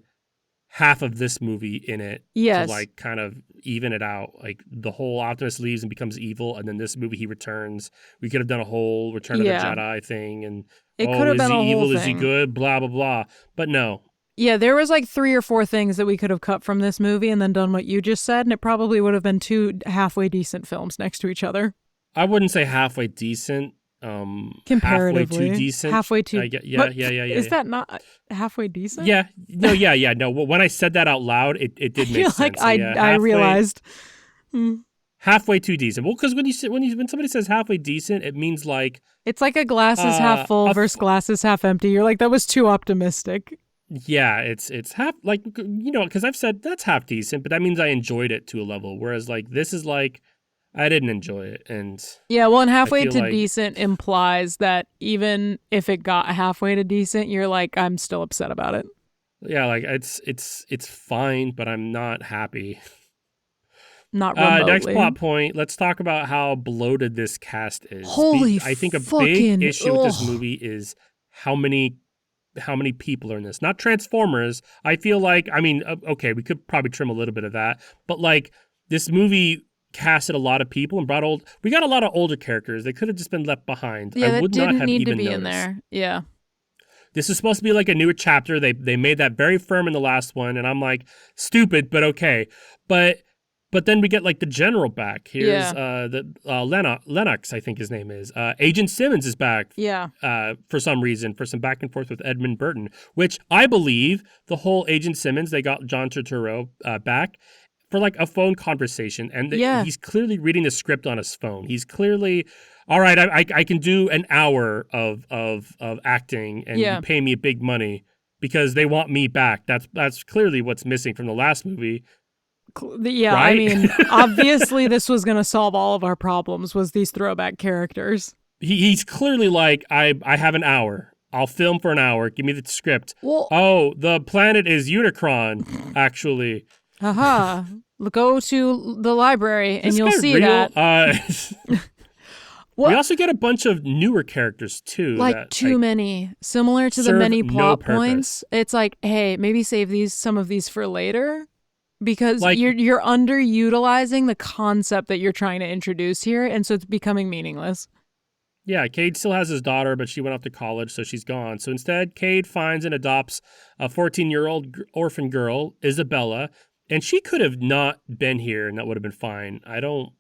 half of this movie in it to Yes. like kind of even it out. Like the whole Optimus leaves and becomes evil, and then this movie he returns. We could have done a whole Return of the Yeah. Jedi thing, and It could oh, have is been he a whole evil? Is he thing. good? Blah blah blah. But no. Yeah, there was like 3 or 4 things that we could have cut from this movie and then done what you just said, and it probably would have been 2 halfway decent films next to each other. I wouldn't say halfway decent. Halfway too Comparatively. decent. Halfway too. Yeah. Is that not halfway decent? Yeah, no, yeah. No, when I said that out loud, it did make You're sense. like, So yeah, I realized. Hmm. halfway too decent. Well, because when somebody says halfway decent, it means like It's like a glass is half full versus glass is half empty. You're like, that was too optimistic. yeah, it's half like because I've said that's half decent, but that means I enjoyed it to a level. Whereas like this is like I didn't enjoy it, and Yeah, well, and I halfway feel to like decent implies that even if it got halfway to decent, you're like, I'm still upset about it. yeah, like it's fine, but I'm not happy. Not Next remotely. plot point. Let's talk about how bloated this cast is. Holy I think a big fucking issue with this movie is how many people are in this. Not Transformers. I feel like okay, we could probably trim a little bit of that, but like this movie casted a lot of people and we got a lot of older characters. They could have just been left behind. Yeah, I that would not didn't have need to even be in noticed. there. Yeah. This is supposed to be like a newer chapter. They made that very firm in the last one, and I'm like, stupid, but okay. But then we get like the general back. Here's Yeah. Lennox, I think his name is. Agent Simmons is back. Yeah. For some reason, for some back and forth with Edmund Burton, which I believe the whole Agent Simmons, they got John Turturro back for like a phone conversation, and Yeah. he's clearly reading the script on his phone. He's clearly, all right, I can do an hour of acting, and Yeah. you pay me big money because they want me back. That's clearly what's missing from the last movie. Yeah, right? I mean, obviously this was going to solve all of our problems was these throwback characters. He's clearly like, I have an hour. I'll film for an hour. Give me the script. Well, Oh, the planet is Unicron, actually. haha. Go to the library and This you'll guy see real? that. We also get a bunch of newer characters, too. Like that, too many. Similar to the serve many no plot purpose. points. It's like, hey, maybe save some of these for later. Because Like- you're underutilizing the concept that you're trying to introduce here, and so it's becoming meaningless. Yeah, Cade still has his daughter, but she went off to college, so she's gone. So instead, Cade finds and adopts a 14-year-old orphan girl, Isabella, and she could have not been here, and that would have been fine. I don't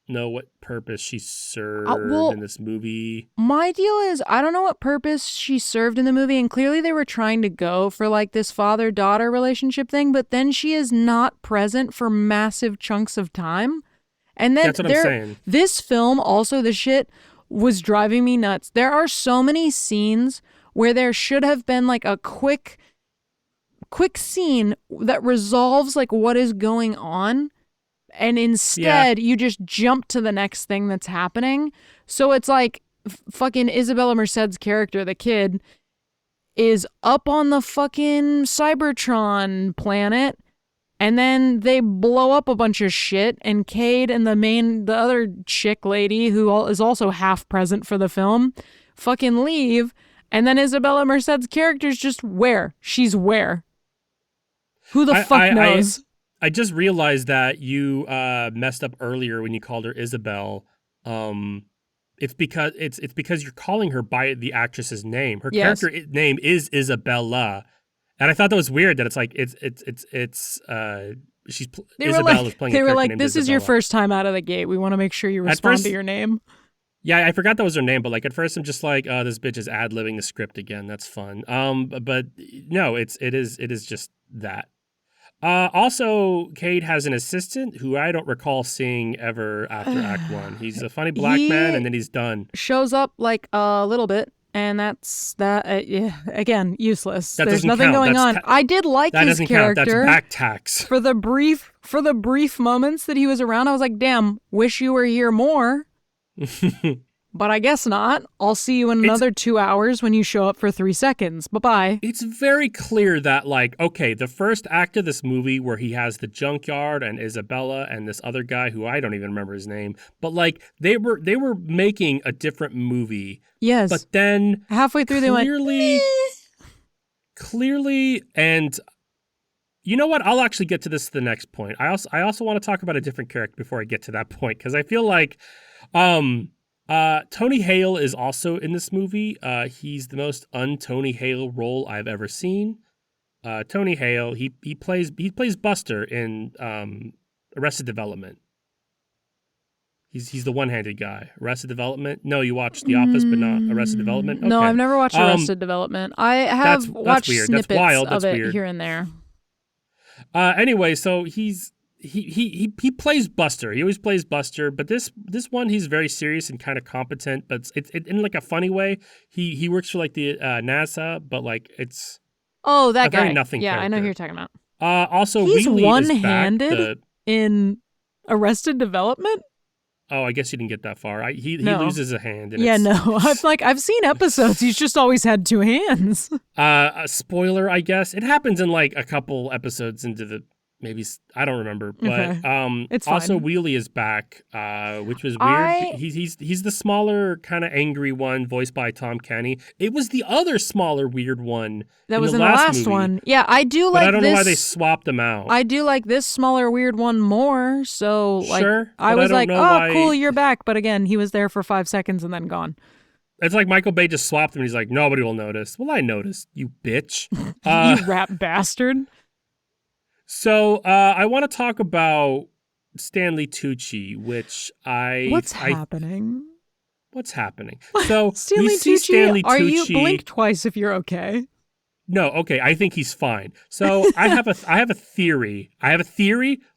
know what purpose she served in this movie. My deal is, I don't know what purpose she served in the movie, and clearly they were trying to go for like this father-daughter relationship thing, but then she is not present for massive chunks of time. And then That's what I'm saying. This film, also the shit was driving me nuts. There are so many scenes where there should have been like a quick scene that resolves like what is going on. And instead, you just jump to the next thing that's happening. So it's like fucking Isabella Merced's character, the kid, is up on the fucking Cybertron planet. And then they blow up a bunch of shit. And Cade and the other chick lady, who is also half present for the film, fucking leave. And then Isabella Merced's character's just where? She's where? Who the fuck knows? I just realized that you messed up earlier when you called her Isabel. It's because you're calling her by the actress's name. Her character name is Isabella, and I thought that was weird. That it's like it's Isabel is playing a character named this is your Isabella. first time out of the gate. We want to make sure you respond to your name. Yeah, I forgot that was her name, but like at first I'm just like, oh, this bitch is ad-libbing the script again. That's fun. But no, it is just that. Also, Cade has an assistant who I don't recall seeing ever after Act 1. He's a funny black man, and then he's done. Shows up like a little bit, and that's that. Yeah, again, useless. There's nothing count. going on. I did like that his doesn't character. Count. That's back tax. For the brief moments that he was around, I was like, damn, wish you were here more. But I guess not. I'll see you in another 2 hours when you show up for 3 seconds. Bye-bye. It's very clear that, like, okay, the first act of this movie where he has the junkyard and Isabella and this other guy who I don't even remember his name, but like they were making a different movie. Yes. But then halfway through they went clearly, and you know what? I'll actually get to this the next point. I also want to talk about a different character before I get to that point, because I feel like Tony Hale is also in this movie. He's the most un-Tony Hale role I've ever seen. Tony Hale, he plays Buster in Arrested Development. He's the one-handed guy. Arrested Development? No, you watched The Office, but not Arrested Development? Okay. No, I've never watched Arrested Development. I have watched weird. snippets That's wild. That's of it weird. here and there. Anyway, so he plays Buster. He always plays Buster, but this one he's very serious and kind of competent, but it's in like a funny way. He works for like the NASA, but like it's that guy. Very nothing. Yeah, character. I know who you're talking about. Also, he's Wheatley one-handed is back. in Arrested Development. Oh, I guess you didn't get that far. He loses a hand. And I've seen episodes. He's just always had two hands. A spoiler, I guess. It happens in like a couple episodes into the maybe I don't remember, but okay. It's also fine. Wheatley is back, which was weird. He's the smaller kind of angry one, voiced by Tom Kenny. It was the other smaller weird one that was in the last movie. one. Yeah, I do but like. I don't know why they swapped them out. I do like this smaller weird one more. So like, sure, I was like, why... cool, you're back. But again, he was there for 5 seconds and then gone. It's like Michael Bay just swapped him. And he's like, nobody will notice. Well, I noticed, you bitch. You rat bastard. So I want to talk about Stanley Tucci, which What's happening? What's happening? So Stanley we see Tucci, Stanley are you Tucci. blink twice if you're okay? No, okay, I think he's fine. So I have a theory.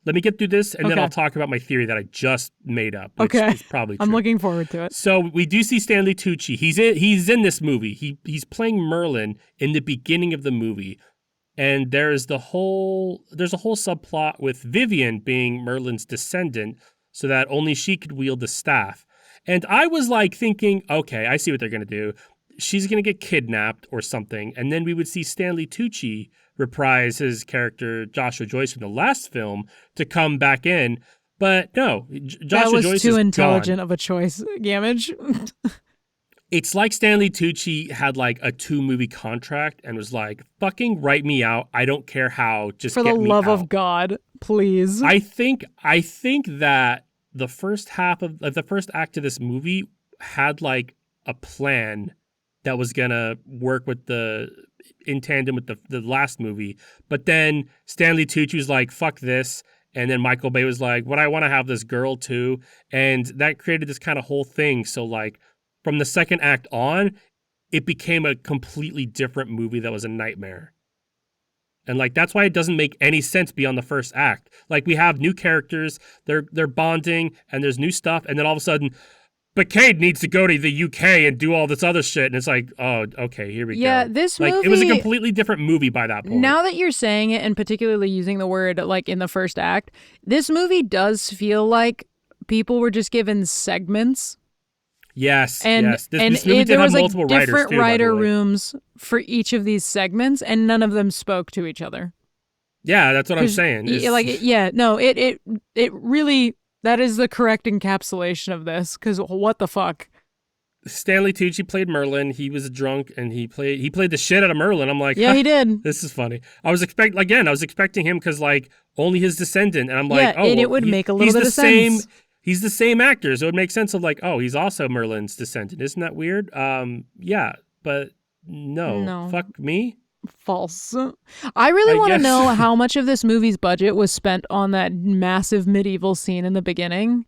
Let me get through this, and then I'll talk about my theory that I just made up. Which is probably true. I'm looking forward to it. So we do see Stanley Tucci. He's in this movie. He's playing Merlin in the beginning of the movie. And there's a whole subplot with Vivian being Merlin's descendant so that only she could wield the staff. And I was like thinking, okay, I see what they're going to do. She's going to get kidnapped or something. And then we would see Stanley Tucci reprise his character Joshua Joyce from the last film to come back in. But no, Joshua Joyce is That was too intelligent gone. of a choice, Gamage. It's like Stanley Tucci had like a 2-movie contract and was like, fucking write me out. I don't care how. Just for get the me love out. of God, please. I think that the first half of the first act of this movie had like a plan that was gonna work with in tandem with the last movie. But then Stanley Tucci was like, fuck this. And then Michael Bay was like, what I want to have this girl too. And that created this kind of whole thing. So like, from the second act on, it became a completely different movie that was a nightmare. And like that's why it doesn't make any sense beyond the first act. Like we have new characters, they're bonding, and there's new stuff, and then all of a sudden, but Cade needs to go to the UK and do all this other shit, and it's like, oh, okay, here we go. Yeah, this movie, it was a completely different movie by that point. Now that you're saying it, and particularly using the word like in the first act, this movie does feel like people were just given segments. Yes, and, yes. This movie there was multiple like writers different too, writer rooms for each of these segments, and none of them spoke to each other. Yeah, that's what I'm saying. It really, that is the correct encapsulation of this. Because what the fuck? Stanley Tucci played Merlin. He was a drunk, and he played the shit out of Merlin. I'm like, yeah, he did. This is funny. I was expecting him because like only his descendant, and I'm like, and it would make a little bit of sense. He's the same actor, so it makes sense of like, oh, he's also Merlin's descendant. Isn't that weird? Yeah, but no. Fuck me. False. I really I want to guess. know how much of this movie's budget was spent on that massive medieval scene in the beginning.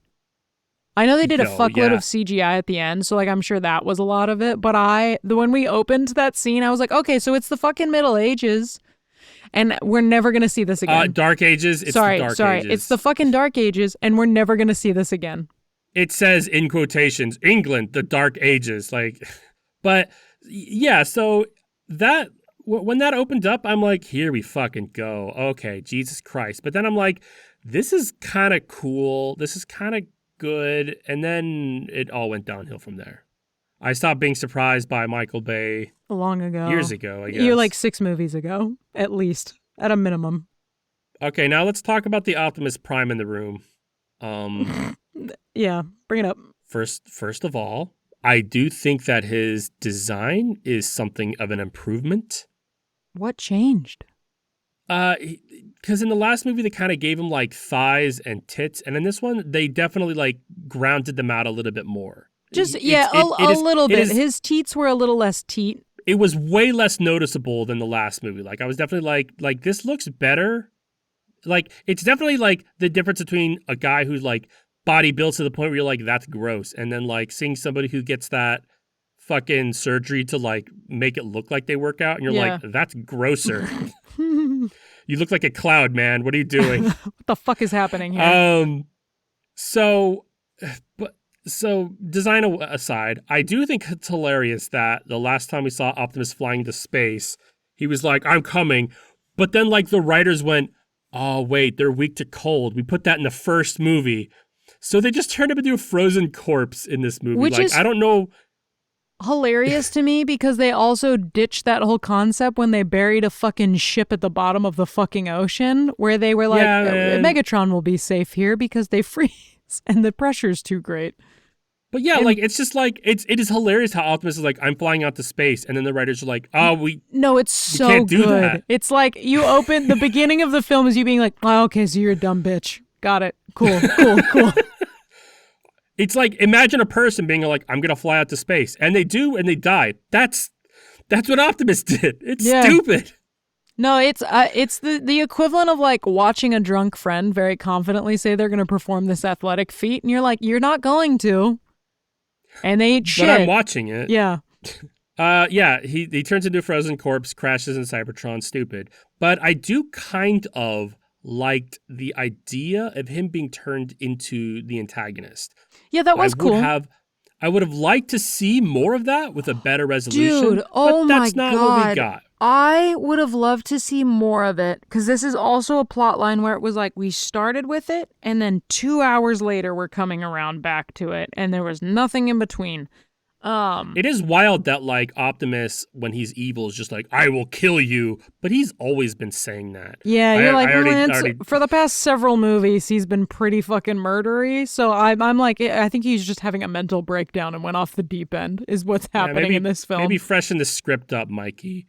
I know they did a Yo, fuckload of yeah. CGI at the end, so like I'm sure that was a lot of it. But when we opened that scene, I was like, okay, so it's the fucking Middle Ages, and we're never gonna see this again. Dark Ages. It's the Dark Sorry, Ages. it's the fucking Dark Ages, and we're never gonna see this again. It says in quotations, England, the Dark Ages. Like, but yeah. So that when that opened up, I'm like, here we fucking go. Okay, Jesus Christ. But then I'm like, this is kind of cool. This is kind of good. And then it all went downhill from there. I stopped being surprised by Michael Bay Long ago. years ago, I guess. You're like 6 movies ago, at least, at a minimum. Okay, now let's talk about the Optimus Prime in the room. Yeah, bring it up. First of all, I do think that his design is something of an improvement. What changed? Because in the last movie they kind of gave him like thighs and tits, and in this one they definitely like grounded them out a little bit more. Just a little bit. His teats were a little less teat. It was way less noticeable than the last movie. Like I was definitely like this looks better. Like it's definitely like the difference between a guy who's like body built to the point where you're like that's gross, and then like seeing somebody who gets that fucking surgery to like make it look like they work out, and you're like that's grosser. You look like a cloud, man. What are you doing? What the fuck is happening here? So design aside, I do think it's hilarious that the last time we saw Optimus flying into space, he was like, I'm coming. But then like the writers went, oh wait, they're weak to cold. We put that in the first movie. So they just turned him into a frozen corpse in this movie. Which like, is I don't know. Hilarious to me because they also ditched that whole concept when they buried a fucking ship at the bottom of the fucking ocean where they were like, Megatron will be safe here because they freeze and the pressure's too great. But yeah, like it's just like it is hilarious how Optimus is like, I'm flying out to space, and then the writers are like, it's so can't do good. that. It's like you open the beginning of the film is you being like, oh, okay, so you're a dumb bitch. Got it. Cool. It's like imagine a person being like, I'm gonna fly out to space, and they do, and they die. That's what Optimus did. It's stupid. No, it's the equivalent of like watching a drunk friend very confidently say they're gonna perform this athletic feat, and you're like, you're not going to. And they eat shit. But I'm watching it. Yeah. He turns into a frozen corpse, crashes in Cybertron, stupid. But I do kind of liked the idea of him being turned into the antagonist. Yeah, that was cool. I would have liked to see more of that with a better resolution. Dude, oh but that's not what we got. I would have loved to see more of it because this is also a plot line where it was like we started with it and then 2 hours later we're coming around back to it and there was nothing in between. It is wild that like Optimus, when he's evil, is just like, I will kill you. But he's always been saying that. Yeah, you're like, for the past several movies, he's been pretty fucking murdery. So I'm like, I think he's just having a mental breakdown and went off the deep end is what's happening in this film. Maybe freshen the script up, Mikey.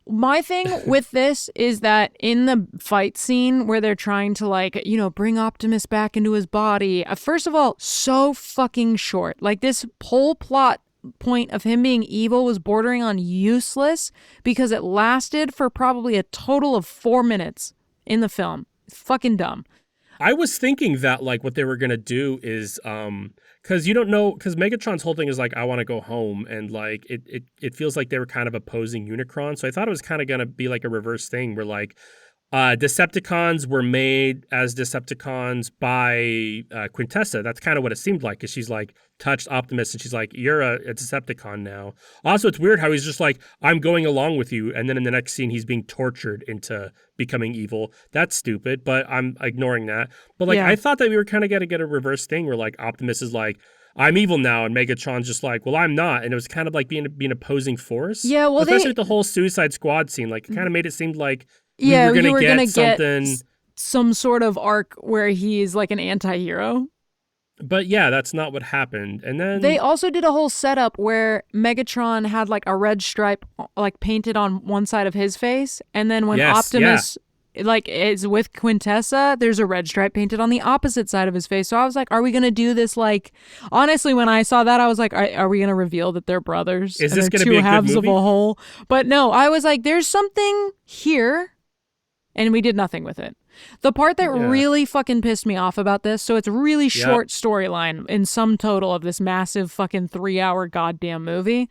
My thing with this is that in the fight scene where they're trying to like, bring Optimus back into his body, first of all, so fucking short. Like this whole plot point of him being evil was bordering on useless because it lasted for probably a total of 4 minutes in the film. It's fucking dumb. I was thinking that like what they were gonna do is because Megatron's whole thing is like I want to go home, and like it feels like they were kind of opposing Unicron, so I thought it was kind of gonna be like a reverse thing where like Decepticons were made as Decepticons by Quintessa. That's kind of what it seemed like, because she's like touched Optimus and she's like, you're a Decepticon now. Also, it's weird how he's just like, I'm going along with you, and then in the next scene he's being tortured into becoming evil. That's stupid, but I'm ignoring that. But like I thought that we were kind of gonna get a reverse thing where like Optimus is like, I'm evil now, and Megatron's just like, well, I'm not, and it was kind of like being opposing force. Yeah, well, especially with the whole Suicide Squad scene, like it kind of made it seem like we were gonna get some sort of arc where he's like an anti-hero. But yeah, that's not what happened. And then they also did a whole setup where Megatron had like a red stripe like painted on one side of his face, and then when Optimus like is with Quintessa, there's a red stripe painted on the opposite side of his face. So I was like, are we going to do this? Like, honestly, when I saw that, I was like, are we going to reveal that they're brothers Is and this they're going to two be a good halves of movie? a whole? But no, I was like, there's something here. And we did nothing with it. The part that really fucking pissed me off about this, so it's really short storyline in sum total of this massive fucking 3-hour goddamn movie.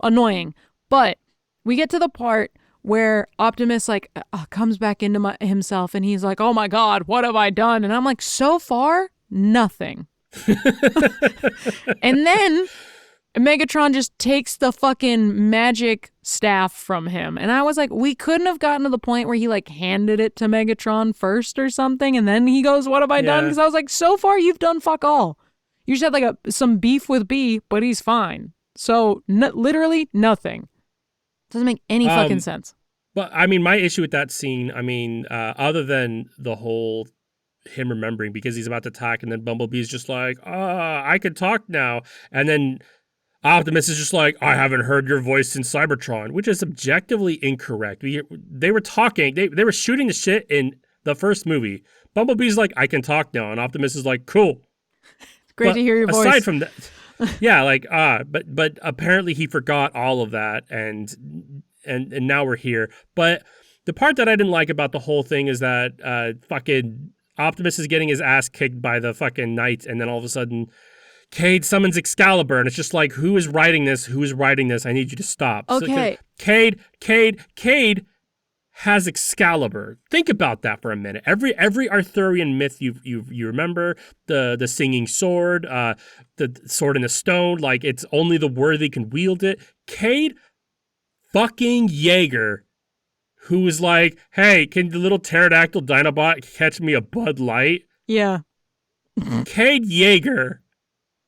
Annoying. But we get to the part where Optimus like comes back into himself and he's like, oh my God, what have I done? And I'm like, so far, nothing. And then Megatron just takes the fucking magic staff from him. And I was like, we couldn't have gotten to the point where he like handed it to Megatron first or something. And then he goes, what have I done? Because I was like, so far you've done fuck all. You just had like some beef with B, but he's fine. So literally nothing. Doesn't make any fucking sense. But I mean, my issue with that scene, I mean, other than the whole him remembering because he's about to attack and then Bumblebee's just like, I can talk now. And then Optimus is just like, I haven't heard your voice since Cybertron, which is objectively incorrect. They were talking, they were shooting the shit in the first movie. Bumblebee's like, I can talk now. And Optimus is like, cool. Great to hear your voice. Aside from that, yeah, like, but apparently he forgot all of that and now we're here. But the part that I didn't like about the whole thing is that fucking Optimus is getting his ass kicked by the fucking knights, and then all of a sudden Cade summons Excalibur, and it's just like, who is writing this? Who is writing this? I need you to stop. Okay. So, Cade has Excalibur. Think about that for a minute. Every Arthurian myth you remember, the singing sword, the sword in the stone, like it's only the worthy can wield it. Cade fucking Yeager, who was like, hey, can the little pterodactyl Dinobot catch me a Bud Light? Yeah. Cade Yeager.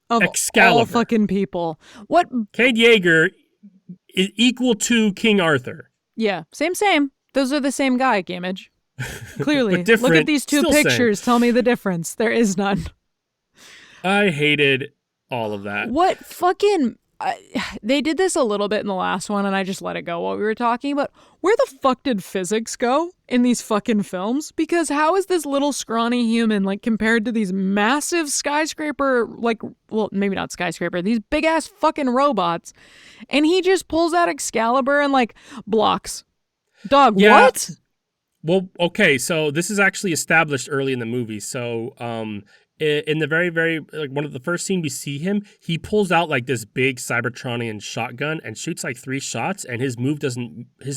Of Excalibur. all fucking people. What? Cade Yeager is equal to King Arthur. Yeah, same. Those are the same guy, Gamage. Clearly. But look at these two still pictures. same. Tell me the difference. There is none. I hated all of that. What fucking... they did this a little bit in the last one, and I just let it go while we were talking, but where the fuck did physics go in these fucking films? Because how is this little scrawny human, like, compared to these massive skyscraper, like, well, maybe not skyscraper, these big-ass fucking robots, and he just pulls out Excalibur and, like, blocks. Dog, Yeah. what? Well, okay, so this is actually established early in the movie. So, in the very, very, like one of the first scene we see him, he pulls out like this big Cybertronian shotgun and shoots like 3 shots, and his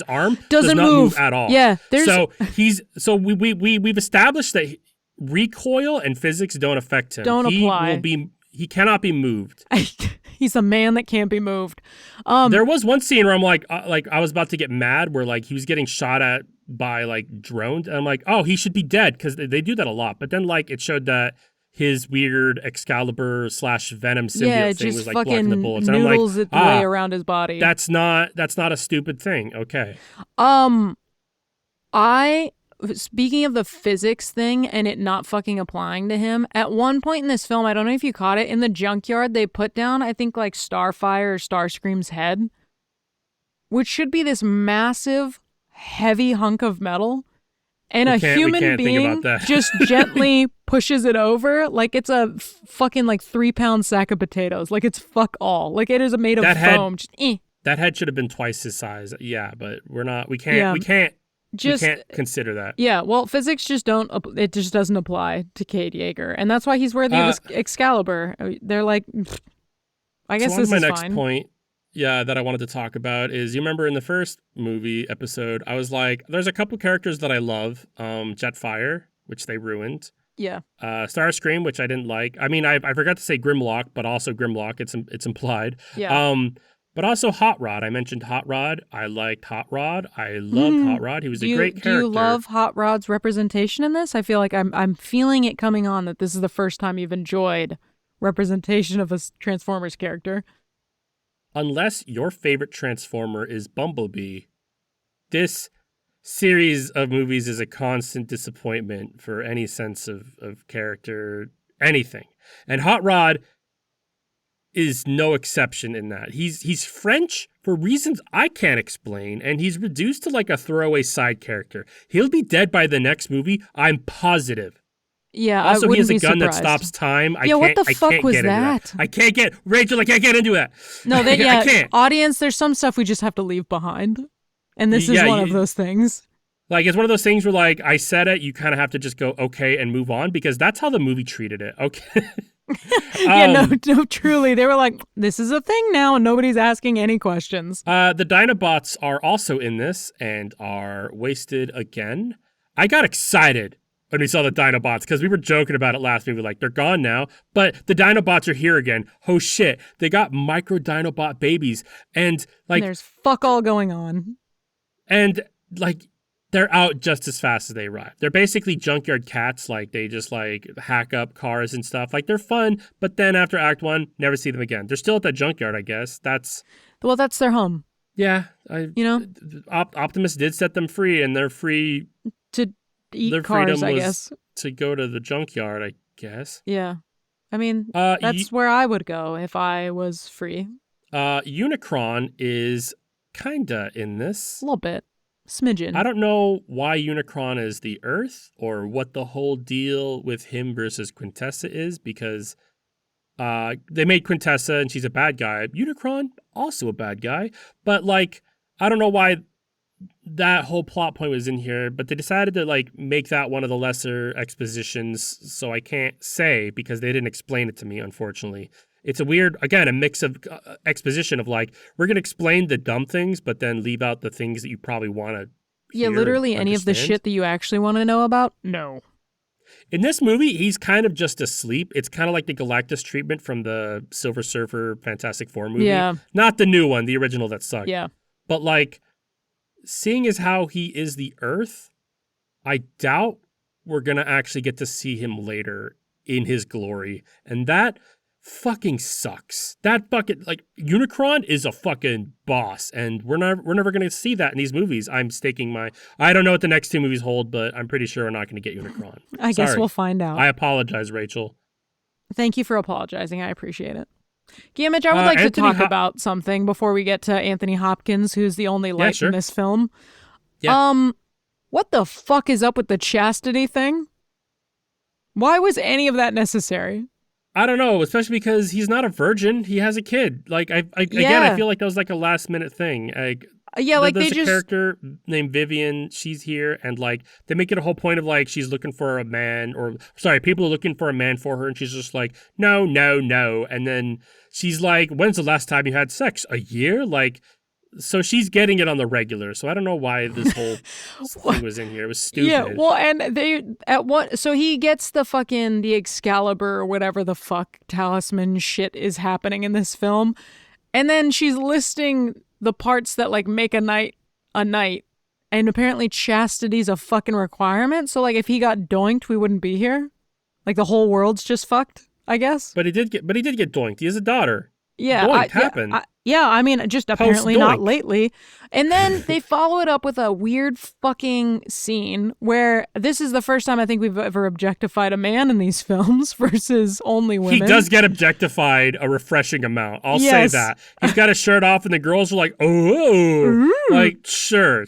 arm does not move at all. Yeah, we've established that recoil and physics don't affect him. Don't apply. He cannot be moved. He's a man that can't be moved. There was one scene where I'm like I was about to get mad, where like he was getting shot at by like drones, and I'm like, oh, he should be dead, because they do that a lot. But then like it showed that his weird Excalibur / Venom symbiote thing was like blocking the bullets, and I'm like, noodles its way around his body. That's not a stupid thing. Okay. Speaking of the physics thing and it not fucking applying to him, at one point in this film, I don't know if you caught it, in the junkyard, they put down, I think, like Starfire or Starscream's head, which should be this massive, heavy hunk of metal, and a human being just gently pushes it over like it's a fucking like 3-pound sack of potatoes. Like it's fuck all. Like it is made of foam. That head should have been twice his size. Yeah, but we can't consider that. Yeah, well, physics just it just doesn't apply to Cade Yeager. And that's why he's worthy of Excalibur. They're like, I guess this is fine. My next point, that I wanted to talk about is, you remember in the first movie episode, I was like, there's a couple characters that I love. Jetfire, which they ruined. Yeah. Starscream, which I didn't like. I mean, I forgot to say Grimlock, but also Grimlock, it's implied. Yeah. But also Hot Rod. I mentioned Hot Rod. I liked Hot Rod. I loved Hot Rod. He was a great character. Do you love Hot Rod's representation in this? I feel like I'm feeling it coming on that this is the first time you've enjoyed representation of a Transformers character. Unless your favorite Transformer is Bumblebee, this series of movies is a constant disappointment for any sense of character, anything. And Hot Rod is no exception in that. He's French for reasons I can't explain, and he's reduced to like a throwaway side character. He'll be dead by the next movie, I'm positive. Yeah, Also, I he has wouldn't a be gun surprised. that stops time. Yeah, what the fuck was get into that? I can't get Rachel. I can't get into that. No, I can't. audience, there's some stuff we just have to leave behind. And this is one of those things. Like, it's one of those things where, like, I said it, you kind of have to just go, okay, and move on, because that's how the movie treated it. Okay. No, truly. They were like, this is a thing now, and nobody's asking any questions. The Dinobots are also in this and are wasted again. I got excited when we saw the Dinobots, because we were joking about it last movie, like, they're gone now, but the Dinobots are here again. Oh shit, they got micro Dinobot babies, and like, there's fuck all going on. And like, they're out just as fast as they arrive. They're basically junkyard cats, like they just like hack up cars and stuff. Like, they're fun, but then after Act 1, never see them again. They're still at that junkyard, I guess. That's their home. Yeah, Optimus did set them free, and they're free to eat their cars, freedom I was guess. to go to the junkyard, I guess. Yeah. I mean, that's where I would go if I was free. Unicron is kinda in this. A little bit. Smidgen. I don't know why Unicron is the Earth or what the whole deal with him versus Quintessa is, because they made Quintessa and she's a bad guy. Unicron, also a bad guy. But like, I don't know why that whole plot point was in here, but they decided to like make that one of the lesser expositions, so I can't say because they didn't explain it to me, unfortunately. It's a weird, again, a mix of exposition of like, we're going to explain the dumb things, but then leave out the things that you probably want to Yeah, literally any of the shit that you actually want to know about? No. In this movie, he's kind of just asleep. It's kind of like the Galactus treatment from the Silver Surfer Fantastic Four movie. Yeah. Not the new one, the original that sucked. Yeah. But like, seeing as how he is the Earth, I doubt we're going to actually get to see him later in his glory. And that fucking sucks. That fucking, like, Unicron is a fucking boss, and we're never going to see that in these movies. I'm staking my, I don't know what the next two movies hold, but I'm pretty sure we're not going to get Unicron. I guess we'll find out. I apologize, Rachel. Thank you for apologizing. I appreciate it. Gamage, I would like to talk about something before we get to Anthony Hopkins, who's the only light in this film. Yeah. What the fuck is up with the chastity thing? Why was any of that necessary? I don't know, especially because he's not a virgin. He has a kid. Like, again, I feel like that was like a last minute thing. Like, there's a character named Vivian. She's here, and like they make it a whole point of like she's looking for a man, or sorry, people are looking for a man for her, and she's just like, no, no, no. And then she's like, when's the llast time you had sex? A year? Like, so she's getting it on the regular. So I don't know why this whole thing was in here. It was stupid. Yeah, well, and so he gets the Excalibur or whatever the fuck talisman shit is happening in this film. And then she's listing the parts that like make a night a night. And apparently chastity's a fucking requirement. So like if he got doinked, we wouldn't be here. Like the whole world's just fucked, I guess. But he did get doinked. He has a daughter. Yeah, Doinked happened. I mean, just apparently not lately. And then they follow it up with a weird fucking scene where this is the first time I think we've ever objectified a man in these films versus only women. He does get objectified a refreshing amount. I'll say that. He's got his shirt off and the girls are like, oh, like, sure.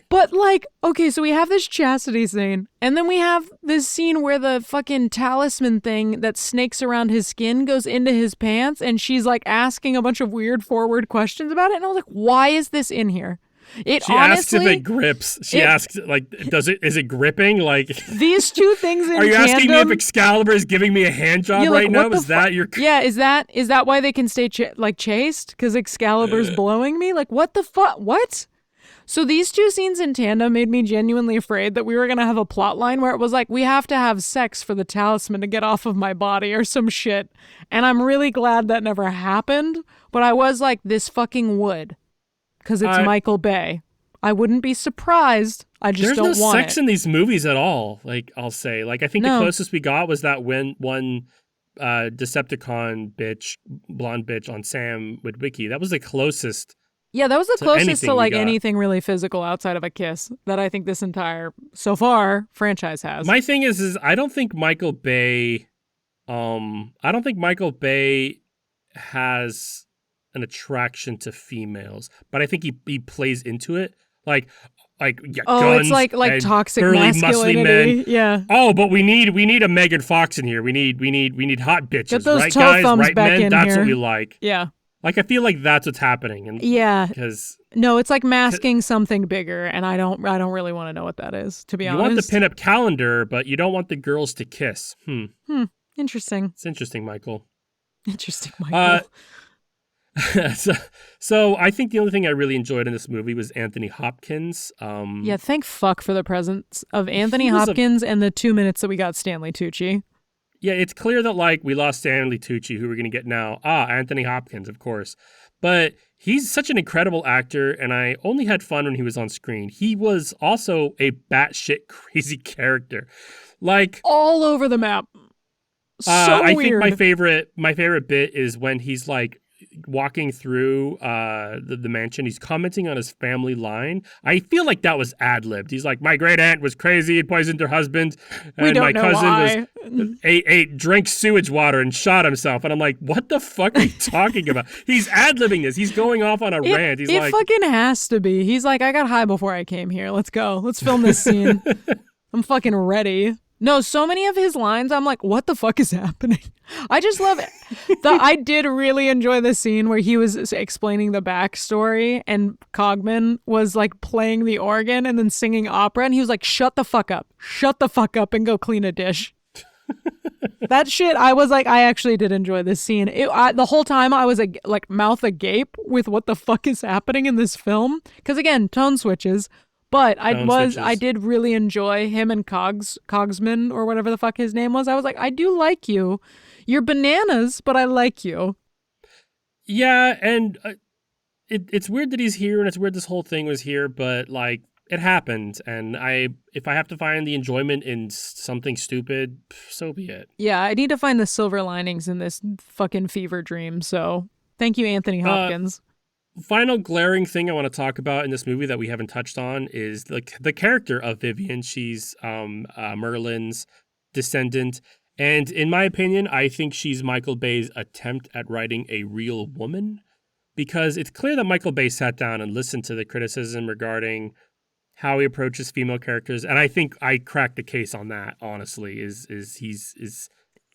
But like, okay, so we have this chastity scene and then we have this scene where the fucking talisman thing that snakes around his skin goes into his pants and she's like asking a bunch of weird forward questions about it. And I was like, why is this in here? She asks if it grips. She asks, like, is it gripping? Like, these two things in Are you tandem, asking me if Excalibur is giving me a hand job right now? Is that your... Yeah, is that why they can stay chaste? Because Excalibur's blowing me? Like, what the fuck? What? So these two scenes in tandem made me genuinely afraid that we were going to have a plot line where it was like, we have to have sex for the talisman to get off of my body or some shit. And I'm really glad that never happened. But I was like, this fucking would. Because it's Michael Bay. I wouldn't be surprised. I just don't want it. There's no sex in these movies at all, like, I'll say. Like, I think the closest we got was that when one Decepticon bitch, blonde bitch on Sam Witwicky. That was the closest. Yeah, that was the closest to like anything really physical outside of a kiss that I think this entire, so far, franchise has. My thing is I don't think Michael Bay has an attraction to females, but I think he plays into it yeah, Oh, it's guns like and toxic burly, muscly men. masculinity. Yeah. Oh, but we need a Megan Fox in here. We need hot Get bitches, those right, toe guys? thumbs Right, back men? in That's what we here. like. Yeah. Like, I feel like that's what's happening, and Yeah. because No, it's like masking something bigger, and I don't really want to know what that is, to be you want the honest. pinup calendar, but you don't want the girls to kiss. Interesting. It's interesting, Michael. Interesting, Uh, Michael. so I think the only thing I really enjoyed in this movie was Anthony Hopkins. Yeah, thank fuck for the presence of Anthony he was Hopkins and the 2 minutes that we got Stanley Tucci. Yeah, it's clear that like we lost Stanley Tucci, who we're gonna get now. Anthony Hopkins, of course. But he's such an incredible actor, and I only had fun when he was on screen. He was also a batshit crazy character. Like All over the map. So I think weird. my favorite bit is when he's like walking through the mansion. He's commenting on his family line. I feel like that was ad-libbed. He's like, my great aunt was crazy and poisoned her husband, and We don't my know cousin why. drank sewage water and shot himself. And I'm like, what the fuck are you talking about? He's ad-libbing this. He's going off on a rant. He's It like, fucking has to be. He's like, I got high before I came here. Let's go. Let's film this scene. I'm fucking ready. No, so many of his lines, I'm like, what the fuck is happening? I just love it. I did really enjoy the scene where he was explaining the backstory and Cogman was like playing the organ and then singing opera, and he was like, shut the fuck up. Shut the fuck up and go clean a dish. That shit, I was like, I actually did enjoy this scene. The whole time I was like mouth agape with what the fuck is happening in this film. Because again, tone switches. But I did really enjoy him and Cogsman or whatever the fuck his name was. I was like, I do like you. You're bananas, but I like you. yeah, and it's weird that he's here, and it's weird this whole thing was here, but like it happened, and if I have to find the enjoyment in something stupid, so be it. Yeah, I need to find the silver linings in this fucking fever dream. So thank you, Anthony Hopkins. Final glaring thing I want to talk about in this movie that we haven't touched on is the character of Vivian. She's Merlin's descendant. And in my opinion, I think she's Michael Bay's attempt at writing a real woman, because it's clear that Michael Bay sat down and listened to the criticism regarding how he approaches female characters. And I think I cracked the case on that, honestly, he's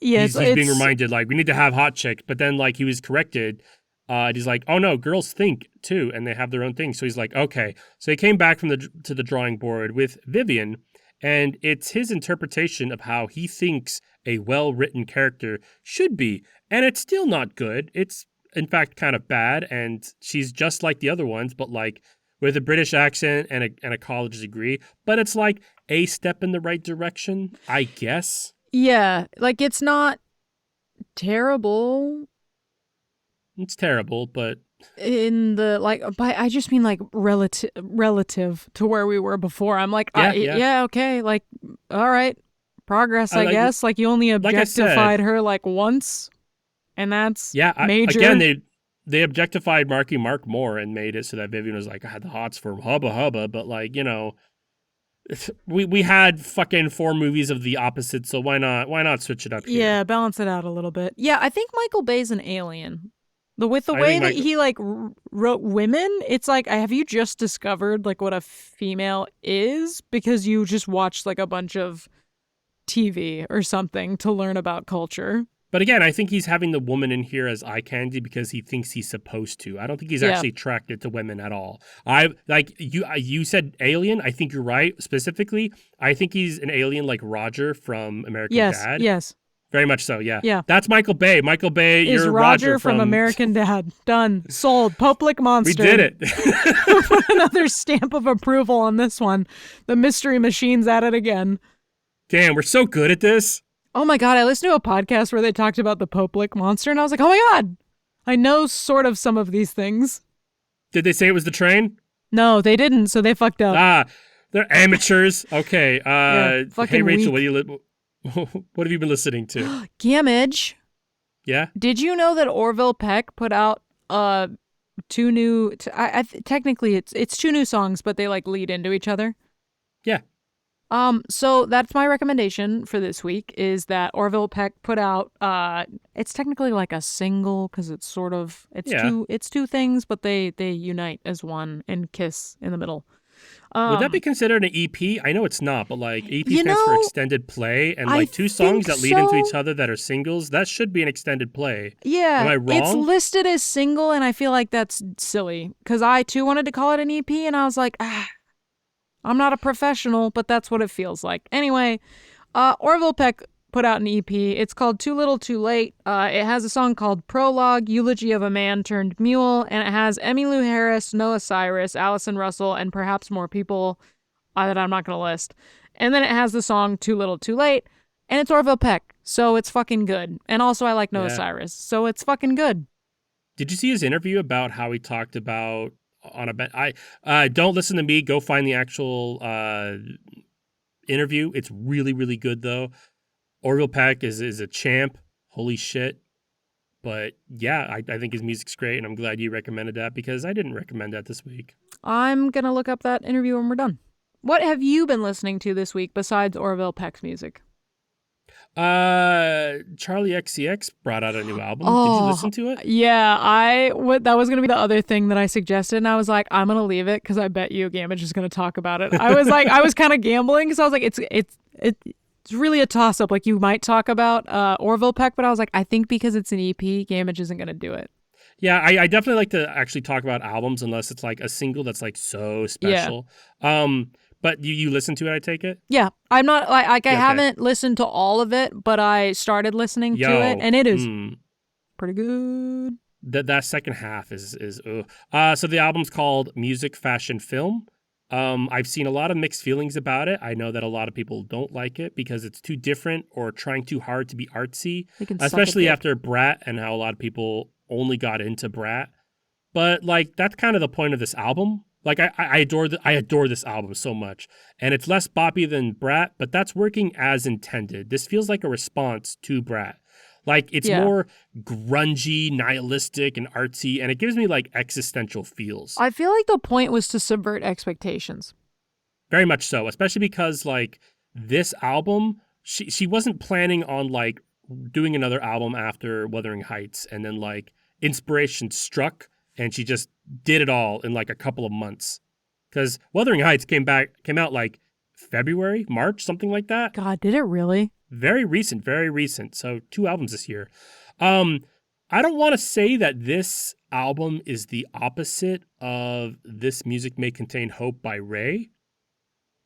being reminded, like, we need to have hot chicks. But then, like, he was corrected. He's like, oh no, girls think too, and they have their own thing. So he's like, okay. So he came back to the drawing board with Vivian, and it's his interpretation of how he thinks a well-written character should be. And it's still not good. It's, in fact, kind of bad, and she's just like the other ones, but like with a British accent and a college degree. But it's like a step in the right direction, I guess. Yeah, like it's not terrible. It's terrible, but in the but I just mean like relative to where we were before. I'm like, yeah, okay, like, all right, progress, I guess. Like, you only objectified her like once, and that's major. Again, they objectified Marky Mark more and made it so that Vivian was like, I had the hots for hubba hubba, but like, you know, we had fucking 4 movies of the opposite, so why not switch it up here? Yeah, balance it out a little bit. Yeah, I think Michael Bay's an alien. With the way that he like wrote women, it's like, have you just discovered like what a female is because you just watched like a bunch of TV or something to learn about culture? But again, I think he's having the woman in here as eye candy because he thinks he's supposed to. I don't think he's actually attracted to women at all. You said alien. I think you're right. Specifically, I think he's an alien like Roger from American Dad. Yes. Very much so, yeah. Yeah. That's Michael Bay. Michael Bay, is you're Roger from American Dad. Done. Sold. Public Monster. We did it. Put another stamp of approval on this one. The Mystery Machine's at it again. Damn, we're so good at this. Oh my God, I listened to a podcast where they talked about the Public Monster, and I was like, oh my God, I know sort of some of these things. Did they say it was the train? No, they didn't, so they fucked up. They're amateurs. Okay. Fucking hey, Rachel, weak. What have you been listening to? Gamage. Yeah? Did you know that Orville Peck put out 2 new... technically, it's 2 new songs, but they like lead into each other? Yeah. So that's my recommendation for this week is that Orville Peck put out it's technically like a single because it's sort of Yeah. it's two things, but they unite as one and kiss in the middle. Would that be Um considered an EP? I know it's not, but like EP you stands for know, extended play, and I like two songs think that lead into each so. other that are singles, that should be an extended play. Am Yeah, I it's wrong? listed as single and I feel like that's silly cuz I too wanted to call it an EP and I was like, I'm not a professional, but that's what it feels like. Anyway, Orville Peck put out an EP. It's called Too Little Too Late. It has a song called Prologue, Eulogy of a Man Turned Mule, and it has Emmylou Harris, Noah Cyrus, Allison Russell, and perhaps more people that I'm not going to list. And then it has the song Too Little Too Late, and it's Orville Peck, so it's fucking good. And also, I like Noah Yeah. Cyrus, so it's fucking good. Did you see his interview about how he talked about on a bet? I don't listen to me. Go find the actual interview. It's really really good though. Orville Peck is a champ. Holy shit. But yeah, I think his music's great, and I'm glad you recommended that because I didn't recommend that this week. I'm going to look up that interview when we're done. What have you been listening to this week besides Orville Peck's music? Charlie XCX brought out a new album. Did you Oh, listen to it? yeah. That was gonna be the other thing that I suggested, and I was like, I'm gonna leave it because I bet you Gamage is gonna talk about it. I was like, I was kind of gambling because I was like, it's really a toss up. Like you might talk about Orville Peck, but I was like, I think because it's an EP, Gamage isn't gonna do it. Yeah, I definitely like to actually talk about albums unless it's like a single that's like so Yeah, special. But you listen to it, I take it? yeah. I'm not like I Yeah, okay. haven't listened to all of it, but I started listening to it, Yo, and it is pretty good. that second half is ugh. So the album's called Music Fashion Film. I've seen a lot of mixed feelings about it. I know that a lot of people don't like it because it's too different or trying too hard to be artsy, They can suck a especially dick. after Brat and how a lot of people only got into Brat. But like that's kind of the point of this album. Like I adore this album so much, and it's less boppy than Brat, but that's working as intended. This feels like a response to Brat. Like it's Yeah. more grungy, nihilistic, and artsy, and it gives me like existential feels. I feel like the point was to subvert expectations. Very much so, especially because like this album, she wasn't planning on like doing another album after Wuthering Heights, and then like inspiration struck, and she just did it all in like a couple of months. Because Wuthering Heights came out like February, March, something like that. God, did it really? Very recent, very recent. So 2 albums this year. Um, I don't want to say that this album is the opposite of This Music May Contain Hope by Ray,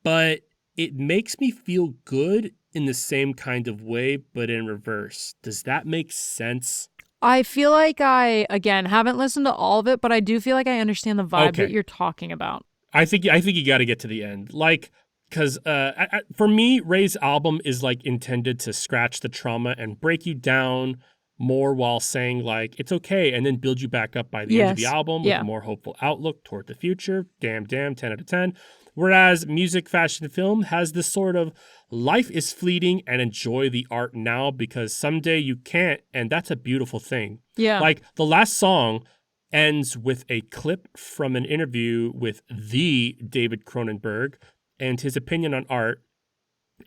but it makes me feel good in the same kind of way, but in reverse. Does that make sense? I feel like I, again, haven't listened to all of it, but I do feel like I understand the vibe that Okay. you're talking about. I think you got to get to the end, like, because for me, Ray's album is like intended to scratch the trauma and break you down more while saying like it's okay, and then build you back up by the end of the Yes. album with Yeah. a more hopeful outlook toward the future. Damn, 10 out of 10. Whereas Music Fashion Film has this sort of life is fleeting and enjoy the art now because someday you can't, and that's a beautiful thing. Yeah. Like the last song ends with a clip from an interview with the David Cronenberg and his opinion on art.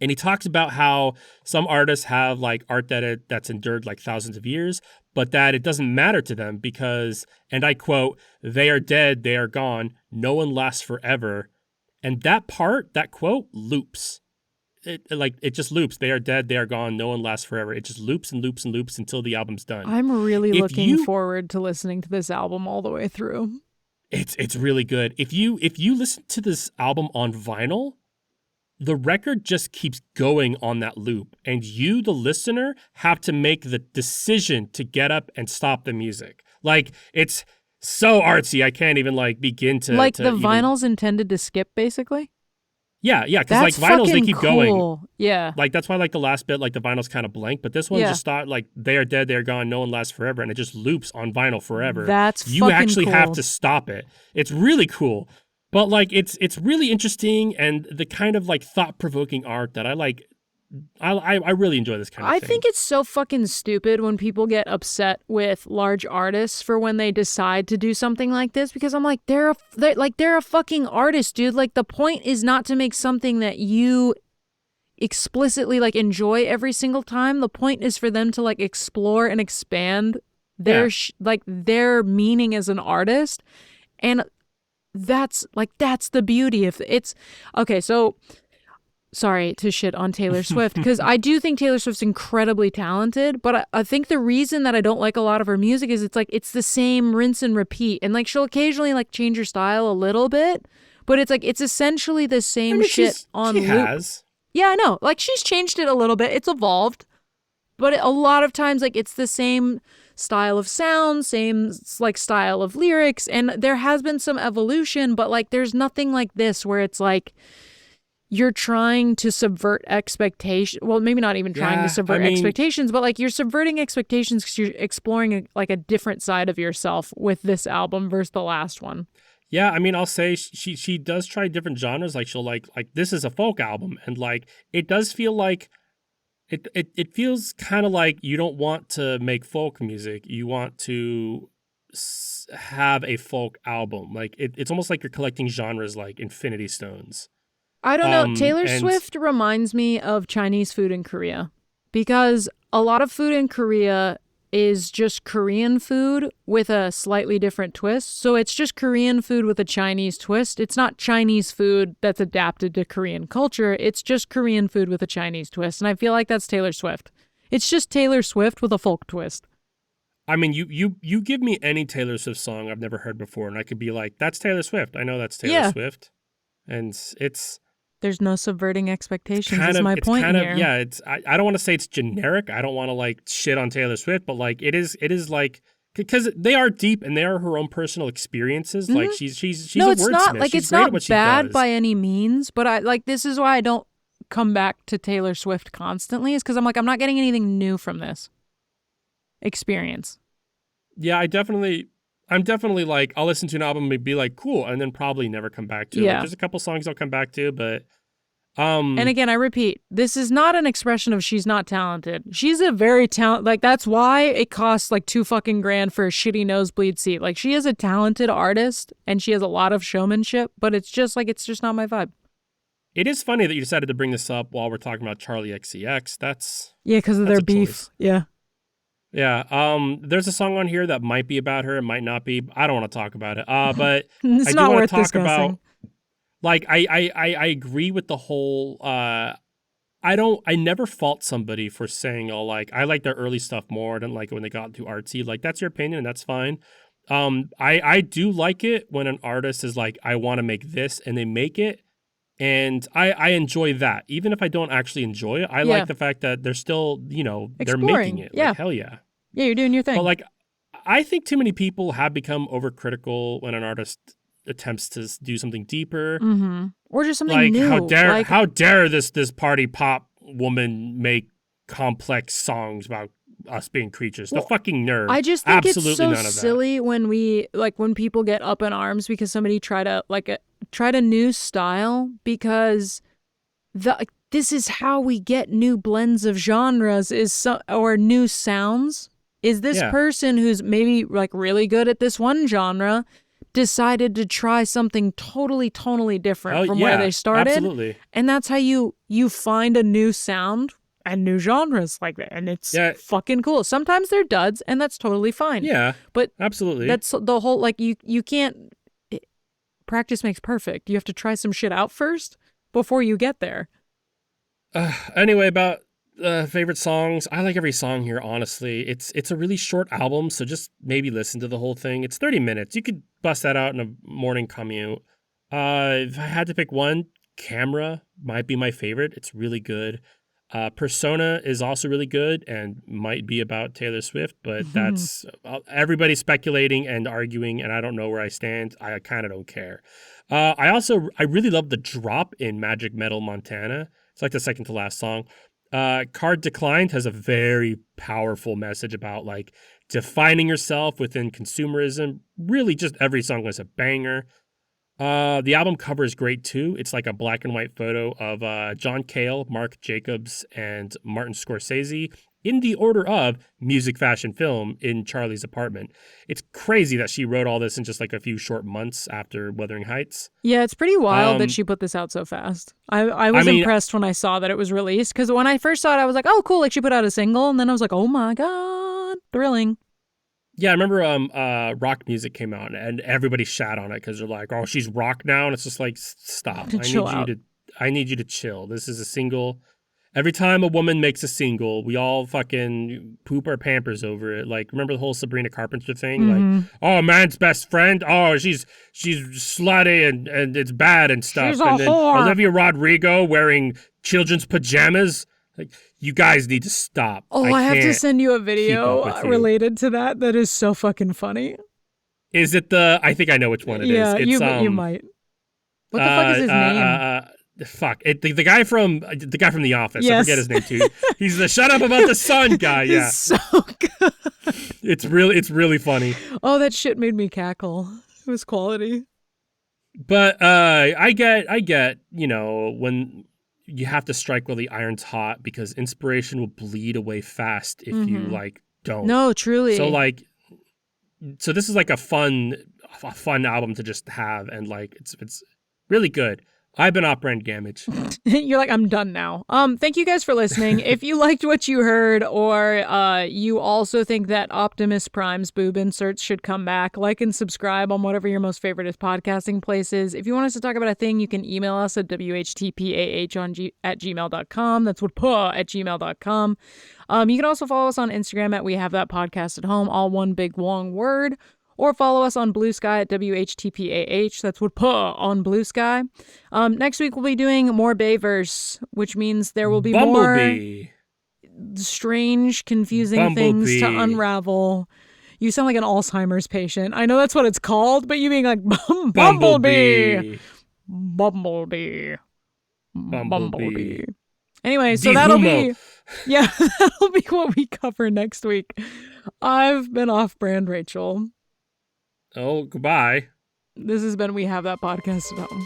And he talks about how some artists have like art that's endured like thousands of years, but that it doesn't matter to them because, and I quote, they are dead, they are gone, no one lasts forever. And that part, that quote, loops. It just loops. They are dead, they are gone, no one lasts forever. It just loops and loops and loops until the album's done. I'm really If looking you- forward to listening to this album all the way through. It's really good. If you listen to this album on vinyl, the record just keeps going on that loop, and you, the listener, have to make the decision to get up and stop the music. Like it's so artsy, I can't even like begin to Like to the even- vinyl's intended to skip, basically? Yeah, because like That's vinyls they fucking keep going. cool. Yeah. Like that's why like the last bit like the vinyl's kind of blank, but this one Yeah. just start like they are dead, they are gone, no one lasts forever, and it just loops on vinyl forever. That's You fucking actually have cool. to stop it. It's really cool. But like it's really interesting, and the kind of like thought-provoking art that I like. I really enjoy this kind of I thing. think it's so fucking stupid when people get upset with large artists for when they decide to do something like this because I'm like they're a fucking artist, dude. Like the point is not to make something that you explicitly like enjoy every single time. The point is for them to like explore and expand their like their meaning as an artist. And that's the beauty of it's okay. So sorry to shit on Taylor Swift because I do think Taylor Swift's incredibly talented, but I think the reason that I don't like a lot of her music is it's like it's the same rinse and repeat, and like she'll occasionally like change her style a little bit, but it's like it's essentially the same shit on loop. Has. Yeah, I know. Like she's changed it a little bit. It's evolved, but a lot of times like it's the same style of sound, same like style of lyrics, and there has been some evolution, but like there's nothing like this where it's like you're trying to subvert expectations. Well, maybe not even trying to subvert expectations, but like you're subverting expectations because you're exploring like a different side of yourself with this album versus the last one. Yeah, I mean, I'll say she does try different genres. Like she'll like this is a folk album, and like it does feel like it feels kind of like you don't want to make folk music. You want to have a folk album. Like it's almost like you're collecting genres like Infinity Stones. I don't know. Taylor Swift reminds me of Chinese food in Korea because a lot of food in Korea is just Korean food with a slightly different twist. So it's just Korean food with a Chinese twist. It's not Chinese food that's adapted to Korean culture. It's just Korean food with a Chinese twist. And I feel like that's Taylor Swift. It's just Taylor Swift with a folk twist. I mean, you give me any Taylor Swift song I've never heard before, and I could be like, that's Taylor Swift. I know that's Taylor Swift. And it's... There's no subverting expectations is my point here. Yeah, it's I don't want to say it's generic. I don't want to like shit on Taylor Swift, but like it is like because they are deep and they are her own personal experiences. Mm-hmm. Like she's no, a it's wordsmith. Not like she's it's not bad does. by any means, but I like this is why I don't come back to Taylor Swift constantly is because I'm like I'm not getting anything new from this experience. Yeah, I'm definitely like I'll listen to an album and be like cool, and then probably never come back to. Yeah, like, there's a couple songs I'll come back to, but. And again, I repeat, this is not an expression of she's not talented. She's a very talented, like that's why it costs like $2,000 for a shitty nosebleed seat. Like she is a talented artist and she has a lot of showmanship, but it's just not my vibe. It is funny that you decided to bring this up while we're talking about Charlie XCX. Yeah, because of their beef. Choice. Yeah. Yeah. There's a song on here that might be about her. It might not be. I don't want to talk about it. But it's I not do want worth to talk discussing. about. Like I agree with the whole I never fault somebody for saying I like their early stuff more than like when they got too artsy. Like that's your opinion and that's fine. I do like it when an artist is like, I want to make this and they make it. And I enjoy that. Even if I don't actually enjoy it, I like the fact that they're still, they're making it. Yeah. Like, hell yeah. Yeah, you're doing your thing. But like I think too many people have become overcritical when an artist attempts to do something deeper, or just something like new. How dare this party pop woman make complex songs about us being creatures? The fucking nerd. I just think absolutely it's so none of silly when when people get up in arms because somebody tried a new style because this is how we get new blends of genres or new sounds. Is this person who's maybe like really good at this one genre decided to try something totally different from where they started. Absolutely. And that's how you find a new sound and new genres like that. And it's fucking cool. Sometimes they're duds and that's totally fine. Yeah. But absolutely. That's the whole like you can't practice makes perfect. You have to try some shit out first before you get there. Anyway, about favorite songs. I like every song here, honestly. It's a really short album, so just maybe listen to the whole thing. It's 30 minutes. You could bust that out in a morning commute. If I had to pick one, Camera might be my favorite. It's really good. Persona is also really good and might be about Taylor Swift, but that's everybody's speculating and arguing, and I don't know where I stand. I kind of don't care. I really love the drop in Magic Metal Montana. It's like the second to last song. Card Declined has a very powerful message about like defining yourself within consumerism. Really, just every song was a banger. The album cover is great too. It's like a black and white photo of John Cale, Mark Jacobs, and Martin Scorsese in the order of music, fashion, film in Charlie's apartment. It's crazy that she wrote all this in just like a few short months after Wuthering Heights. Yeah, it's pretty wild that she put this out so fast. I was impressed when I saw that it was released, because when I first saw it, I was like, oh, cool, like she put out a single, and then I was like, oh my God, thrilling. Yeah, I remember rock music came out and everybody shat on it because they're like, oh, she's rock now. And it's just like, stop. I need you to chill. This is a single. Every time a woman makes a single, we all fucking poop our pampers over it. Like, remember the whole Sabrina Carpenter thing? Mm-hmm. Like, oh, man's best friend. Oh, she's slutty and it's bad and stuff. She's a and then whore. Olivia Rodrigo wearing children's pajamas. Like, you guys need to stop. Oh, I have to send you a video related to that. That is so fucking funny. Is it I think I know which one it is. Yeah, you might. What the fuck is his name? The guy from The Office. Yes. I forget his name too. He's the shut up about the sun guy. Yeah, it's so good. It's really funny. Oh, that shit made me cackle. It was quality. But I get, you know, when you have to strike while the iron's hot because inspiration will bleed away fast if you like don't. No, truly. So this is like a fun album to just have, and like it's really good. I've been Off-Brand Gamage. You're like, I'm done now. Thank you guys for listening. If you liked what you heard, or you also think that Optimus Prime's boob inserts should come back, like and subscribe on whatever your most favorite podcasting places. If you want us to talk about a thing, you can email us at whtpah@gmail.com. That's @gmail.com. You can also follow us on Instagram at We Have That Podcast at Home, all one big long word. Or follow us on Blue Sky at WHTPAH. That's what on Blue Sky. Next week we'll be doing more Bayverse, which means there will be Bumblebee. More strange, confusing things to unravel. You sound like an Alzheimer's patient. I know that's what it's called, but you being like Bumblebee. Anyway, so that'll be what we cover next week. I've been Off-Brand Rachel. Oh, goodbye. This has been We Have That Podcast at Home.